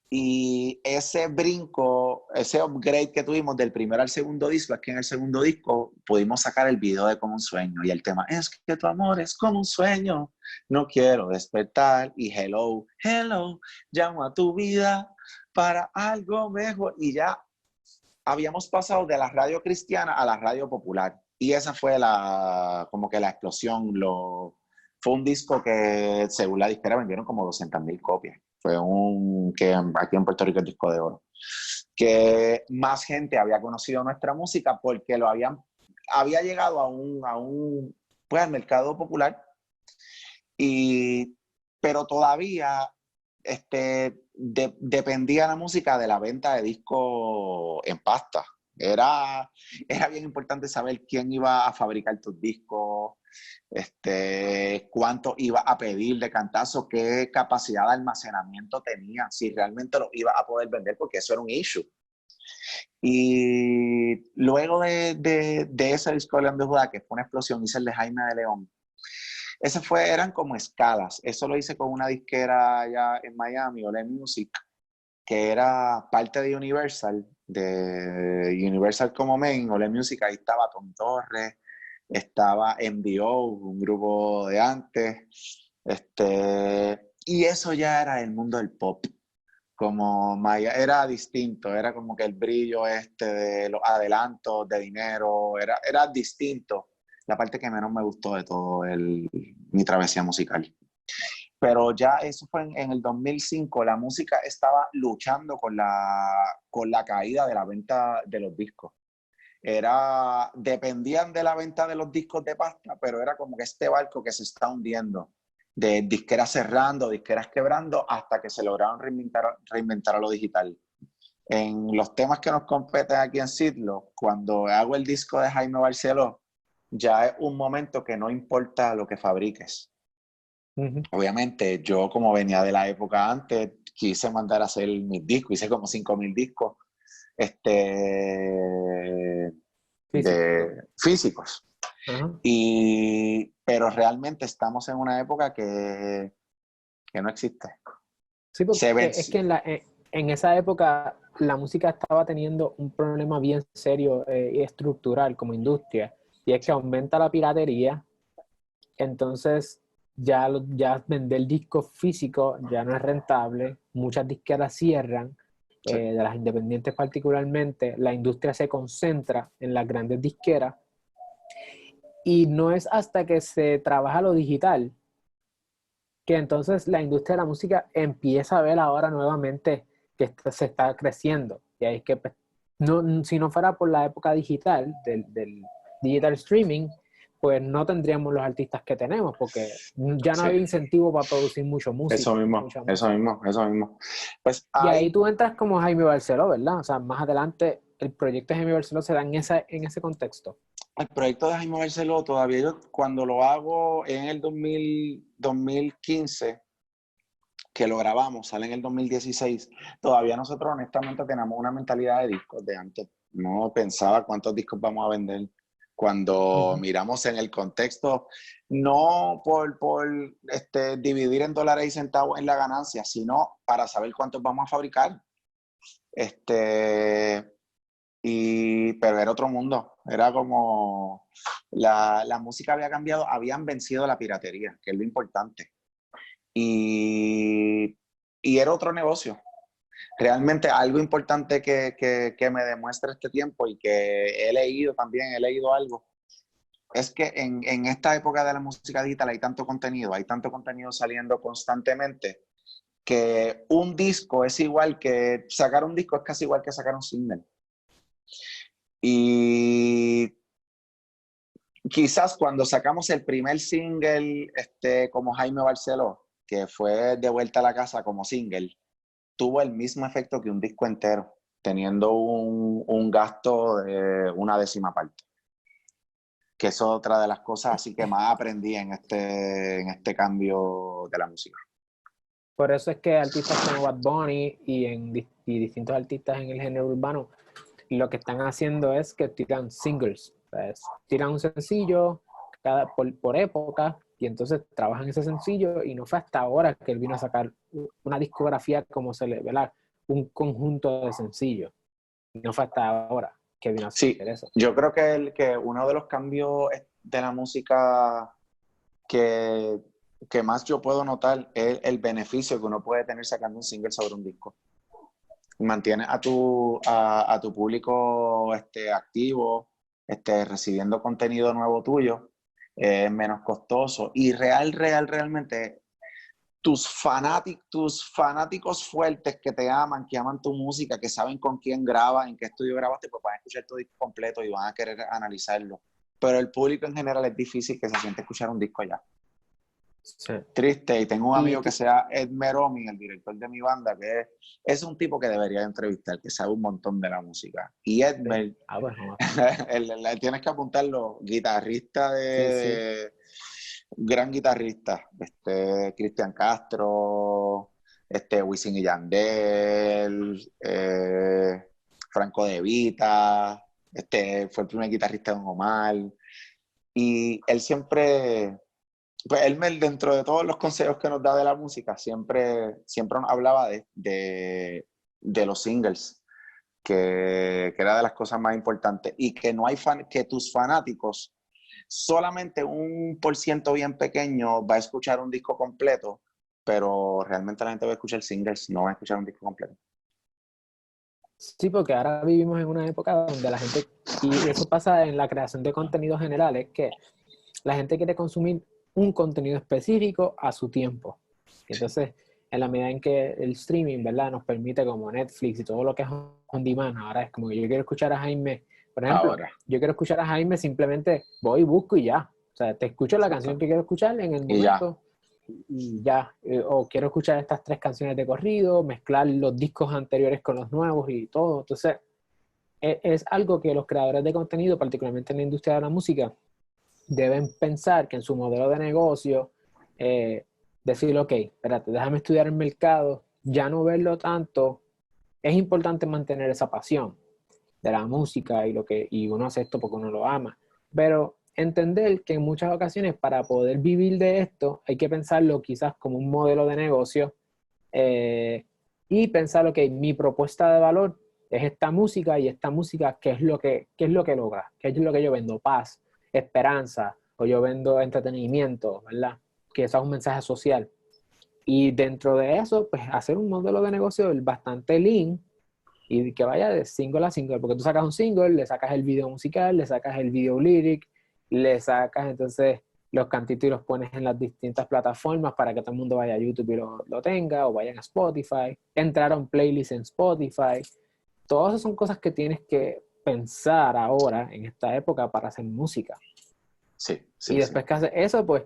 Y ese brinco, ese upgrade que tuvimos del primero al segundo disco, es que en el segundo disco pudimos sacar el video de Como un Sueño. Y el tema es que tu amor es como un sueño, no quiero despertar. Y hello, hello, llamo a tu vida para algo mejor. Y ya habíamos pasado de la radio cristiana a la radio popular. Y esa fue como que la explosión. Fue un disco que, según la disquera, vendieron como 200,000 copias. Fue que aquí en Puerto Rico el disco de oro. Que más gente había conocido nuestra música porque había llegado pues, al mercado popular. Pero todavía dependía la música de la venta de discos en pasta. Era bien importante saber quién iba a fabricar tus discos, cuánto iba a pedir de cantazo, qué capacidad de almacenamiento tenía, si realmente lo iba a poder vender, porque eso era un issue. Y luego de ese disco de León de Judá, que fue una explosión, hice el de Jaime de León. Eran como escalas. Eso lo hice con una disquera allá en Miami, Ole Music, que era parte de Universal como main, Ole Music. Ahí estaba Tom Torres, estaba MDO, un grupo de antes. Y eso ya era el mundo del pop. Era distinto, era como que el brillo de los adelantos de dinero, era distinto. La parte que menos me gustó de todo mi travesía musical. Pero ya eso fue en el 2005, la música estaba luchando con la caída de la venta de los discos. Dependían de la venta de los discos de pasta, pero era como que este barco que se está hundiendo, de disqueras cerrando, disqueras quebrando, hasta que se lograron reinventar a lo digital. En los temas que nos competen aquí en Sidlo, cuando hago el disco de Jaime Barceló, ya es un momento que no importa lo que fabriques. Obviamente, yo como venía de la época antes, quise mandar a hacer mis discos, hice como 5,000 discos físicos. Pero realmente estamos en una época que no existe. Sí, porque es que en esa época la música estaba teniendo un problema bien serio y estructural como industria, y es que aumenta la piratería, entonces ya vender disco físico ya no es rentable, muchas disqueras cierran, Sí. de las independientes particularmente, la industria se concentra en las grandes disqueras, y no es hasta que se trabaja lo digital que entonces la industria de la música empieza a ver ahora nuevamente que se está creciendo. Y ahí es que, pues, no, si no fuera por la época digital, del digital streaming, pues no tendríamos los artistas que tenemos, porque ya no Sí, había incentivo para producir mucha música. eso mismo. Pues Y ahí hay, tú entras como Jaime Barceló, ¿verdad? O sea, más adelante el proyecto de Jaime Barceló se da en ese contexto. el proyecto de Jaime Barceló, todavía yo cuando lo hago en el 2015, que lo grabamos, sale en el 2016, todavía nosotros honestamente tenemos una mentalidad de discos de antes. No pensaba cuántos discos vamos a vender. Cuando miramos en el contexto, no por dividir en dólares y centavos en la ganancia, sino para saber cuántos vamos a fabricar. Pero era otro mundo. Era como la música había cambiado, habían vencido la piratería, que es lo importante. Y era otro negocio. Realmente algo importante que me demuestra este tiempo y que he leído también, he leído algo, es que en esta época de la música digital hay tanto contenido saliendo constantemente, que un disco es igual que, sacar un disco es casi igual que sacar un single. Y quizás cuando sacamos el primer single, como Jaime Barceló, que fue De Vuelta a la Casa como single, tuvo el mismo efecto que un disco entero, teniendo un gasto de una décima parte. Que eso es otra de las cosas así que más aprendí en este cambio de la música. Por eso es que artistas como Bad Bunny y distintos artistas en el género urbano lo que están haciendo es que tiran singles, o sea, tiran un sencillo por época y entonces trabajan ese sencillo, y no fue hasta ahora que él vino a sacar una discografía como se le, ¿verdad? Un conjunto de sencillos. No fue hasta ahora que vino a hacer Sí, eso. yo creo que uno de los cambios de la música que más yo puedo notar es el beneficio que uno puede tener sacando un single sobre un disco. Mantienes a tu público activo, recibiendo contenido nuevo tuyo, menos costoso y realmente tus fanáticos fuertes que te aman, que aman tu música, que saben con quién grabas, en qué estudio grabaste, pues van a escuchar tu disco completo y van a querer analizarlo. Pero el público en general es difícil que se siente a escuchar un disco ya. Sí. Triste, y tengo un Y amigo que sea Ed Meromi, el director de mi banda, que es un tipo que debería entrevistar, que sabe un montón de la música. Y Edmer, bueno, tienes que apuntarlo, guitarrista sí. gran guitarrista, Cristian Castro, Wisin y Yandel, Franco De Vita, fue el primer guitarrista de Don Omar, y él siempre, pues dentro de todos los consejos que nos da de la música, siempre nos hablaba de los singles, que era de las cosas más importantes, y que no hay que tus fanáticos, solamente un por ciento bien pequeño va a escuchar un disco completo, pero realmente la gente va a escuchar singles, no va a escuchar un disco completo. Sí, porque ahora vivimos en una época donde la gente, y eso pasa en la creación de contenidos generales, que la gente quiere consumir un contenido específico a su tiempo. Y entonces, en la medida en que el streaming, ¿verdad?, nos permite, como Netflix y todo lo que es on demand, ahora es como que yo quiero escuchar a Jaime, por ejemplo, Ahora, yo quiero escuchar a Jaime, simplemente voy y busco y ya. O sea, te escucho la canción exacto. que quiero escuchar en el Y ya, momento y ya. O quiero escuchar estas 3 canciones de corrido, mezclar los discos anteriores con los nuevos y todo. Entonces, es algo que los creadores de contenido, particularmente en la industria de la música, deben pensar que en su modelo de negocio, decir, ok, espérate, déjame estudiar el mercado, ya no verlo tanto. Es importante mantener esa pasión de la música y uno hace esto porque uno lo ama, pero entender que en muchas ocasiones para poder vivir de esto hay que pensarlo quizás como un modelo de negocio, eh, y pensar, ok, mi propuesta de valor es esta música y esta música, qué es lo que logra? ¿Qué es lo que yo vendo? Paz, esperanza, o yo vendo entretenimiento, ¿verdad? Que eso es un mensaje social. Y dentro de eso, pues hacer un modelo de negocio bastante lean y que vaya de single a single, porque tú sacas un single, le sacas el video musical, le sacas el video lyric, le sacas entonces los cantitos y los pones en las distintas plataformas para que todo el mundo vaya a YouTube y lo tenga, o vayan a Spotify, entrar a un playlist en Spotify. Todas esas son cosas que tienes que pensar ahora, en esta época, para hacer música. Sí, sí, Y después sí. que haces eso, pues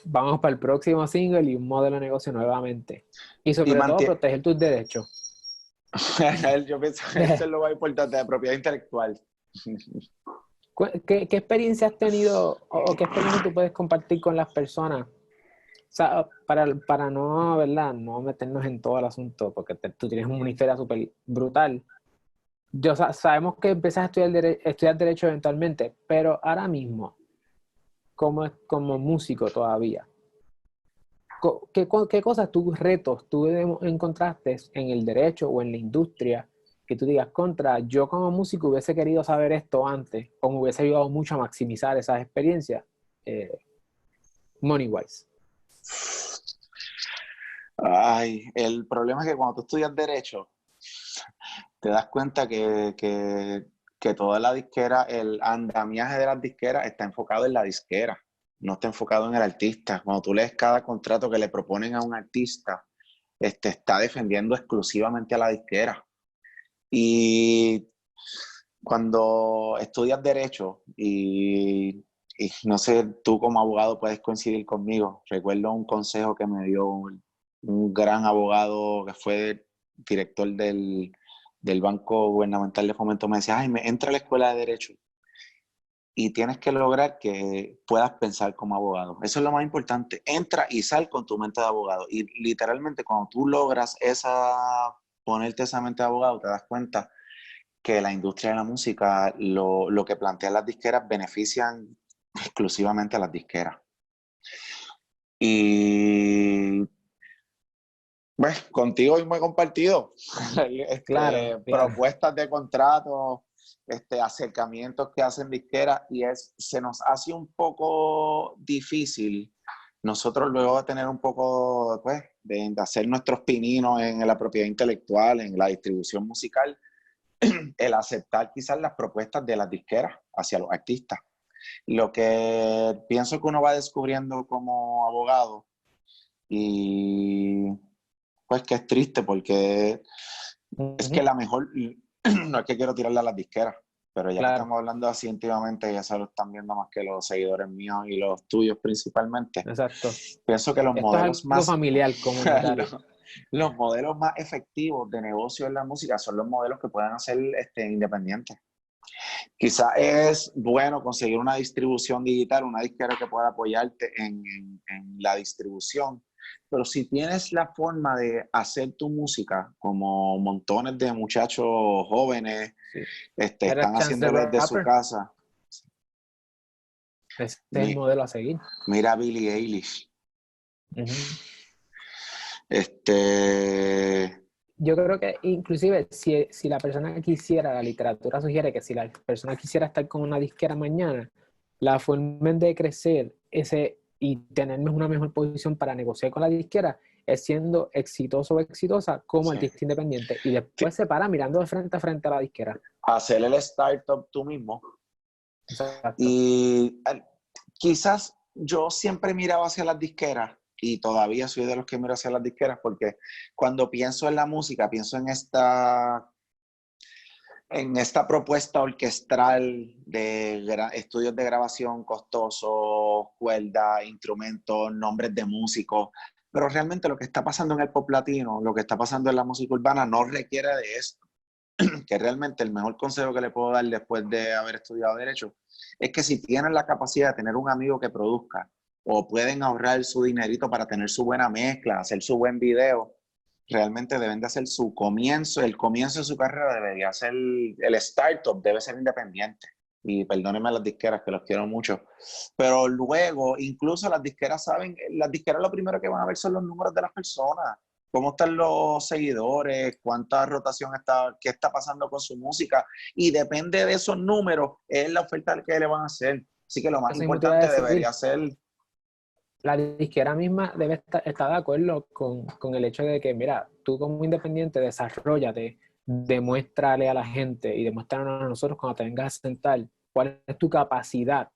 vamos para el próximo single y un modelo de negocio nuevamente. Y Y sobre todo, mantiene. proteger tus derechos. Yo pienso que eso es lo más importante de propiedad intelectual. ¿Qué experiencia has tenido o qué experiencia tú puedes compartir con las personas? O sea, para no, ¿verdad? No meternos en todo el asunto, porque tú tienes una historia súper brutal. Sabemos que empiezas a estudiar Derecho eventualmente, pero ahora mismo, como músico todavía, ¿qué cosas, retos tú encontraste en el derecho o en la industria que tú digas, yo como músico hubiese querido saber esto antes o me hubiese ayudado mucho a maximizar esas experiencias, money wise? Ay, el problema es que cuando tú estudias Derecho, te das cuenta que toda la disquera, el andamiaje de las disqueras está enfocado en la disquera, no está enfocado en el artista. Cuando tú lees cada contrato que le proponen a un artista, está defendiendo exclusivamente a la disquera. Y cuando estudias Derecho, y no sé, tú como abogado puedes coincidir conmigo, recuerdo un consejo que me dio un gran abogado que fue director del Banco Gubernamental de Fomento. Me decía, ay, entra a la escuela de Derecho y tienes que lograr que puedas pensar como abogado. Eso es lo más importante. Entra y sal con tu mente de abogado. Y literalmente cuando tú logras ponerte esa mente de abogado, te das cuenta que la industria de la música, lo que plantean las disqueras, benefician exclusivamente a las disqueras. Y pues contigo hoy me he compartido Claro, claro. propuestas de contratos, acercamientos que hacen disqueras, y se nos hace un poco difícil nosotros luego de tener un poco pues, de hacer nuestros pininos en la propiedad intelectual, en la distribución musical, el aceptar quizás las propuestas de las disqueras hacia los artistas. Lo que pienso que uno va descubriendo como abogado, y pues que es triste porque es que la mejor, no es que quiero tirarle a las disqueras, pero ya que Claro, estamos hablando así íntimamente, ya se lo están viendo más que los seguidores míos y los tuyos principalmente. exacto. Pienso que Esto es algo familiar, comunitario. los modelos más efectivos de negocio en la música son los modelos que pueden hacer independientes. Quizás es bueno conseguir una distribución digital, una disquera que pueda apoyarte en la distribución, pero si tienes la forma de hacer tu música como montones de muchachos jóvenes Sí. están Chance the haciéndolo desde su Rapper. casa. Ese es el modelo a seguir. Mira a Billie Eilish. Uh-huh. Este, Yo creo que inclusive si la persona quisiera, la literatura sugiere que si la persona quisiera estar con una disquera mañana, la forma de crecer y tener una mejor posición para negociar con la disquera es siendo exitoso o exitosa como sí. artista independiente y después se para mirando de frente a frente a la disquera. Hacer el startup tú mismo. Exacto. Y quizás yo siempre miraba hacia las disqueras, y todavía soy de los que miro hacia las disqueras, porque cuando pienso en la música, pienso en esta propuesta orquestral de estudios de grabación costosos, cuerdas, instrumentos, nombres de músicos, pero realmente lo que está pasando en el pop latino, lo que está pasando en la música urbana no requiere de esto. Que realmente el mejor consejo que le puedo dar después de haber estudiado Derecho es que si tienen la capacidad de tener un amigo que produzca, o pueden ahorrar su dinerito para tener su buena mezcla, hacer su buen video, realmente deben de hacer su comienzo, el comienzo de su carrera debería ser, el startup debe ser independiente. Y perdónenme a las disqueras, que los quiero mucho, pero luego incluso las disqueras saben, las disqueras lo primero que van a ver son los números de las personas. cómo están los seguidores, cuánta rotación está, qué está pasando con su música, y depende de esos números, es la oferta que le van a hacer. Así que lo más Eso mismo te iba a importante decir. debería ser... La disquera misma debe estar de acuerdo con el hecho de que, mira, tú como independiente, desarrollate, demuéstrale a la gente y demuéstranos a nosotros cuando te vengas a sentar cuál es tu capacidad,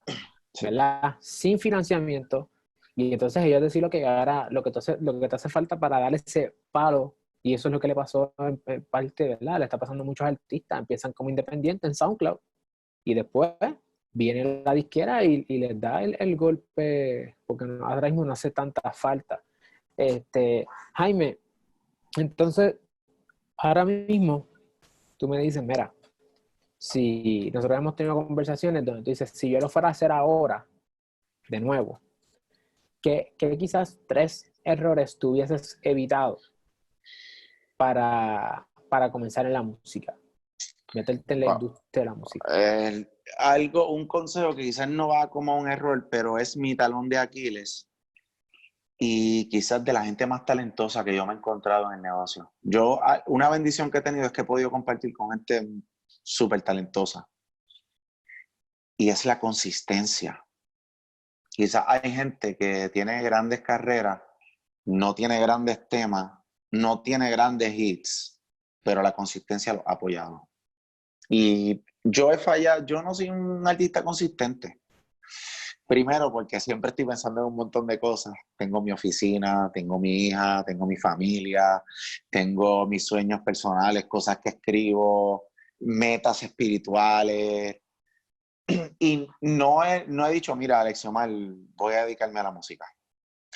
Sí. ¿verdad? Sin financiamiento. Y entonces ellos decir lo que ahora, lo que te hace falta para dar ese palo, y eso es lo que le pasó en parte, ¿verdad? Le está pasando a muchos artistas, empiezan como independientes en SoundCloud y después viene la disquera y les da el golpe, porque ahora mismo no hace tanta falta. Jaime, entonces, ahora mismo tú me dices, mira, si nosotros hemos tenido conversaciones donde tú dices, si yo lo fuera a hacer ahora, de nuevo, ¿qué quizás 3 errores tú hubieses evitado para comenzar en la música? Meterte en la Wow. industria de la música. Un consejo que quizás no va como un error, pero es mi talón de Aquiles y quizás de la gente más talentosa que yo me he encontrado en el negocio. Una bendición que he tenido es que he podido compartir con gente súper talentosa, y es la consistencia. Quizás hay gente que tiene grandes carreras, no tiene grandes temas, no tiene grandes hits, pero la consistencia lo ha apoyado. Y yo he fallado, yo no soy un artista consistente. Primero, porque siempre estoy pensando en un montón de cosas. Tengo mi oficina, tengo mi hija, tengo mi familia, tengo mis sueños personales, cosas que escribo, metas espirituales. Y no he dicho, mira, Alexiomar, voy a dedicarme a la música.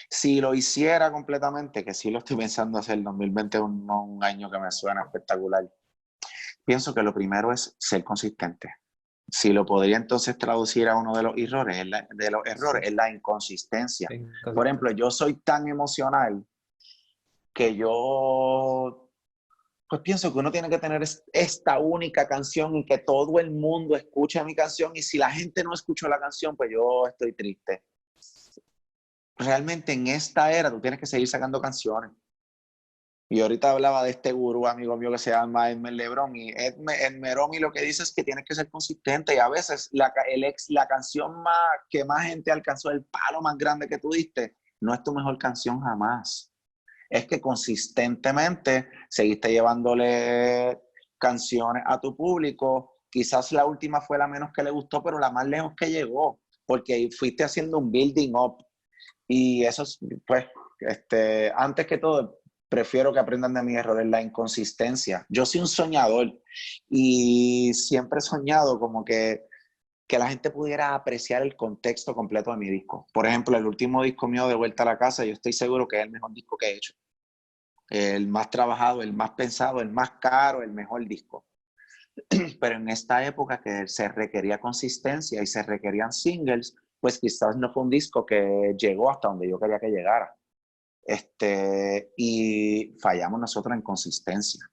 Si lo hiciera completamente, que sí lo estoy pensando hacer, 2020 es un año que me suena espectacular, pienso que lo primero es ser consistente. Si lo podría entonces traducir a uno de los errores, es la inconsistencia. Por ejemplo, yo soy tan emocional que yo pues pienso que uno tiene que tener esta única canción y que todo el mundo escuche mi canción, y si la gente no escuchó la canción, pues yo estoy triste. Realmente en esta era tú tienes que seguir sacando canciones. Y ahorita hablaba de este gurú amigo mío que se llama Edmer Lebron, y Edmeromi lo que dice es que tienes que ser consistente, y a veces la canción que más gente alcanzó, el palo más grande que tú diste, no es tu mejor canción jamás. Es que consistentemente seguiste llevándole canciones a tu público. Quizás la última fue la menos que le gustó, pero la más lejos que llegó, porque fuiste haciendo un building up. Y eso es, pues, antes que todo, prefiero que aprendan de mis errores, la inconsistencia. Yo soy un soñador y siempre he soñado como que la gente pudiera apreciar el contexto completo de mi disco. Por ejemplo, el último disco mío, De Vuelta a la Casa, yo estoy seguro que es el mejor disco que he hecho. El más trabajado, el más pensado, el más caro, el mejor disco. Pero en esta época que se requería consistencia y se requerían singles, pues quizás no fue un disco que llegó hasta donde yo quería que llegara. Y fallamos nosotros en consistencia.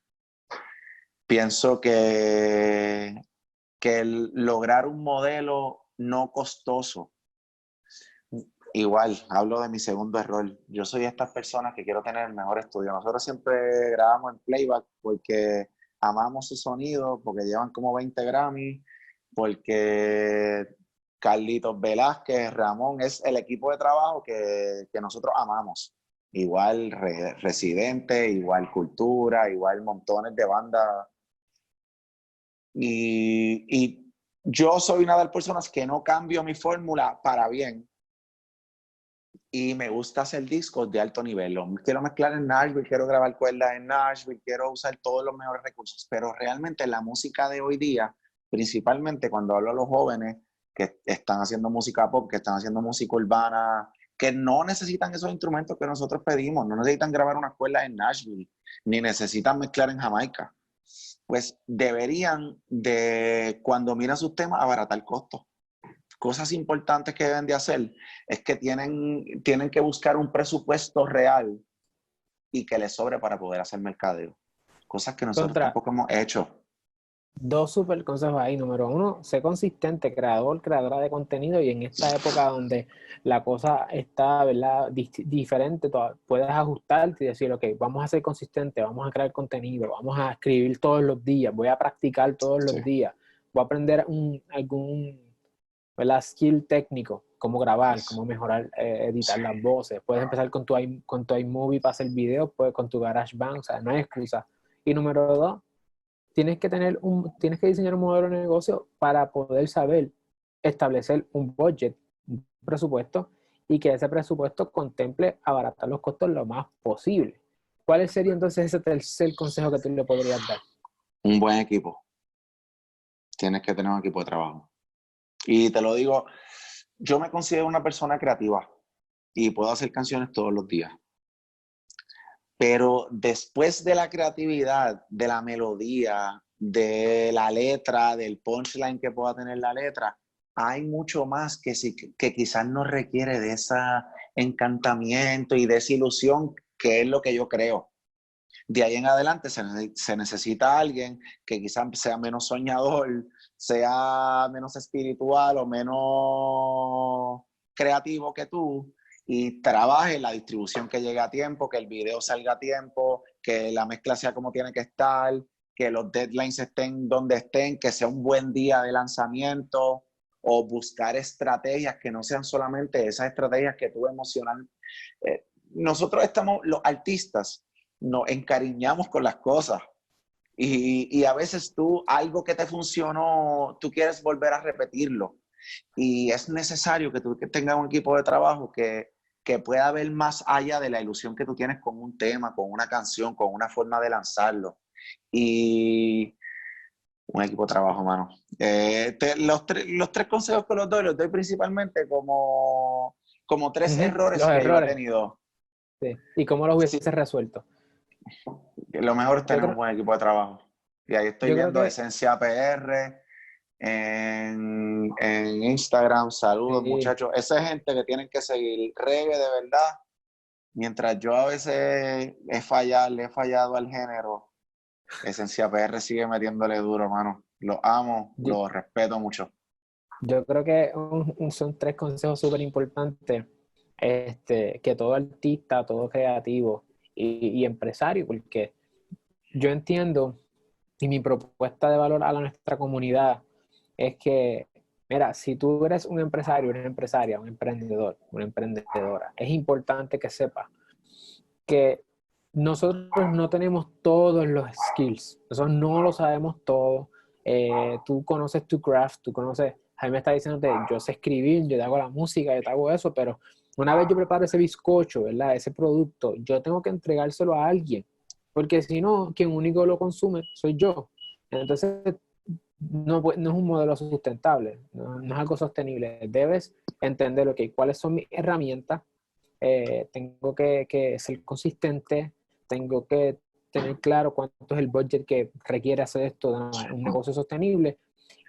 Pienso que lograr un modelo no costoso, igual, hablo de mi segundo error. Yo soy de estas personas que quiero tener el mejor estudio. Nosotros siempre grabamos en playback porque amamos su sonido, porque llevan como 20 Grammy, porque Carlitos Velázquez, Ramón, es el equipo de trabajo que nosotros amamos. Igual Residente, igual Cultura, igual montones de bandas. Y yo soy una de las personas que no cambio mi fórmula para bien. Y me gusta hacer discos de alto nivel. Quiero mezclar en Nashville, quiero grabar cuerdas en Nashville, quiero usar todos los mejores recursos. Pero realmente la música de hoy día, principalmente cuando hablo a los jóvenes que están haciendo música pop, que están haciendo música urbana, que no necesitan esos instrumentos que nosotros pedimos, no necesitan grabar unas cuerdas en Nashville, ni necesitan mezclar en Jamaica, pues deberían de, cuando miran sus temas, abaratar costos. Cosas importantes que deben de hacer es que tienen que buscar un presupuesto real y que les sobre para poder hacer mercadeo. Cosas que nosotros Contra, tampoco hemos hecho. Dos super consejos ahí. Número uno, sé consistente, creadora de contenido, y en esta época donde la cosa está, ¿verdad?, diferente, puedes ajustarte y decir, ok, vamos a ser consistentes, vamos a crear contenido, vamos a escribir todos los días, voy a practicar todos Sí. los días, voy a aprender algún, ¿verdad?, skill técnico, cómo grabar, cómo mejorar, editar las voces. Puedes empezar con tu iMovie para hacer videos, pues con tu GarageBand, o sea, no hay excusa. Y número dos, tienes que diseñar un modelo de negocio para poder saber establecer un budget, un presupuesto, y que ese presupuesto contemple abaratar los costos lo más posible. ¿Cuál sería entonces ese tercer consejo que tú le podrías dar? Un buen equipo. Tienes que tener un equipo de trabajo. Y te lo digo, yo me considero una persona creativa y puedo hacer canciones todos los días. Pero después de la creatividad, de la melodía, de la letra, del punchline que pueda tener la letra, hay mucho más que quizás no requiere de ese encantamiento y de esa ilusión, que es lo que yo creo. De ahí en adelante se necesita alguien que quizás sea menos soñador, sea menos espiritual o menos creativo que tú, y trabaje la distribución, que llegue a tiempo, que el video salga a tiempo, que la mezcla sea como tiene que estar, que los deadlines estén donde estén, que sea un buen día de lanzamiento, o buscar estrategias que no sean solamente esas estrategias que tú emocionan. Nosotros los artistas, nos encariñamos con las cosas. Y a veces algo que te funcionó, tú quieres volver a repetirlo. Y es necesario que tú tengas un equipo de trabajo que pueda ver más allá de la ilusión que tú tienes con un tema, con una canción, con una forma de lanzarlo. Y un equipo de trabajo, mano. Los tres consejos que los doy principalmente como tres errores Los que yo he errores. tenido. Sí. ¿Y cómo los Sí, hubieses resuelto? lo mejor es Yo tener un creo, buen equipo de trabajo. Y ahí estoy yo creo viendo que Esencia PR en Instagram. Saludos, sí. muchachos. Esa es gente que tienen que seguir. Reggae de verdad. Mientras yo a veces le he fallado al género, Esencia PR sigue metiéndole duro, mano. Los amo, Yo, los respeto mucho. yo creo que son tres consejos súper importantes, que todo artista, todo creativo y empresario, porque yo entiendo, y mi propuesta de valor a nuestra comunidad es que, mira, si tú eres un empresario, una empresaria, un emprendedor, una emprendedora, es importante que sepas que nosotros no tenemos todos los skills, nosotros no lo sabemos todo. Tú conoces tu craft, tú conoces, Jaime está diciéndote, yo sé escribir, yo te hago la música, yo te hago eso, pero una vez yo preparo ese bizcocho, ¿verdad? Ese producto, yo tengo que entregárselo a alguien, porque si no, quien único lo consume soy yo. Entonces, no es un modelo sustentable, no es algo sostenible. Debes entender, ok, cuáles son mis herramientas, tengo que ser consistente, tengo que tener claro cuánto es el budget que requiere hacer esto de un negocio sostenible,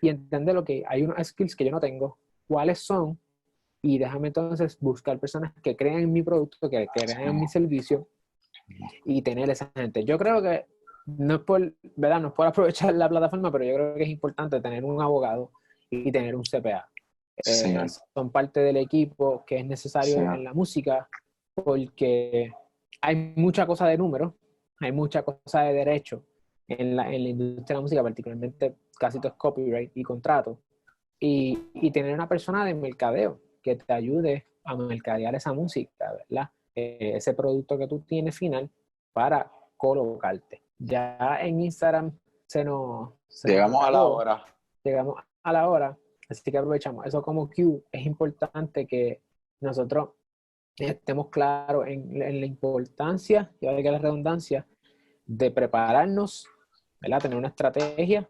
y entender lo que hay unos skills que yo no tengo, cuáles son, y déjame entonces buscar personas que crean en mi producto, que crean en mi servicio, y tener esa gente. Yo creo que no es por, ¿verdad? No es por aprovechar la plataforma, pero yo creo que es importante tener un abogado y tener un CPA. Señor, Son parte del equipo que es necesario en señor. la música, porque hay mucha cosa de números, hay mucha cosa de derecho en la industria de la música, particularmente casi todo es copyright y contrato, y tener una persona de mercadeo que te ayude a mercadear esa música, ¿verdad? Ese producto que tú tienes final para colocarte. Ya en Instagram se nos Llegamos a la acabó, hora. llegamos a la hora, así que aprovechamos. Eso como Q, es importante que nosotros estemos claros en la importancia, y valga la redundancia, de prepararnos, ¿verdad? Tener una estrategia,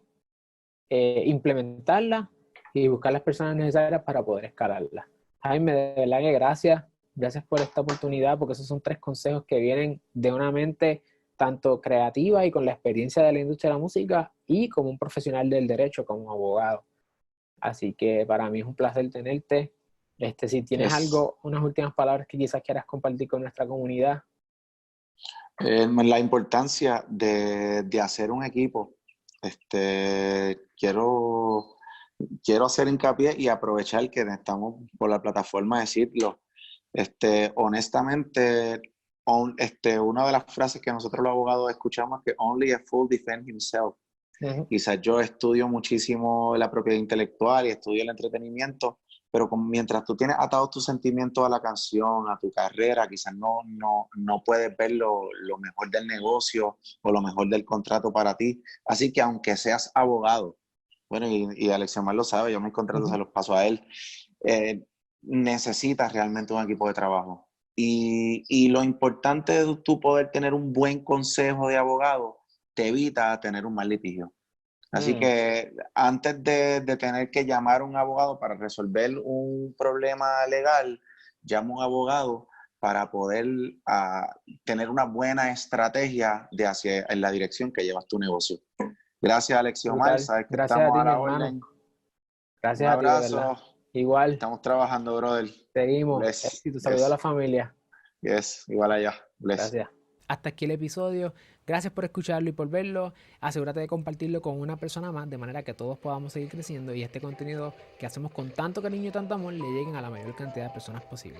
implementarla y buscar las personas necesarias para poder escalarla. Jaime, de verdad que gracias por esta oportunidad, porque esos son tres consejos que vienen de una mente tanto creativa y con la experiencia de la industria de la música, y como un profesional del derecho, como abogado. Así que para mí es un placer tenerte. Si tienes Es algo, unas últimas palabras que quizás quieras compartir con nuestra comunidad. la importancia de hacer un equipo. Quiero hacer hincapié y aprovechar que estamos por la plataforma de decirlo. Honestamente, una de las frases que nosotros los abogados escuchamos es que only a fool defends himself. Quizás yo estudio muchísimo la propiedad intelectual y estudio el entretenimiento, pero mientras tú tienes atados tus sentimientos a la canción, a tu carrera, quizás no puedes ver lo mejor del negocio o lo mejor del contrato para ti. Así que aunque seas abogado, bueno, y Alexiomar lo sabe, yo mis contratos se los paso a él, necesitas realmente un equipo de trabajo. Y lo importante de tú poder tener un buen consejo de abogado te evita tener un mal litigio. Así que antes de tener que llamar a un abogado para resolver un problema legal, llama a un abogado para poder tener una buena estrategia en la dirección que llevas tu negocio. Gracias, Alexiomar. Sabes que Gracias a estamos ti, a mi la hermano. orden. Gracias Un a ti, de verdad. abrazo. Igual, Estamos trabajando, brother. seguimos. Bless. Éxito, saludos a la familia. Yes, igual allá. Bless. Gracias. Hasta aquí el episodio. Gracias por escucharlo y por verlo. Asegúrate de compartirlo con una persona más de manera que todos podamos seguir creciendo y este contenido que hacemos con tanto cariño y tanto amor le lleguen a la mayor cantidad de personas posible.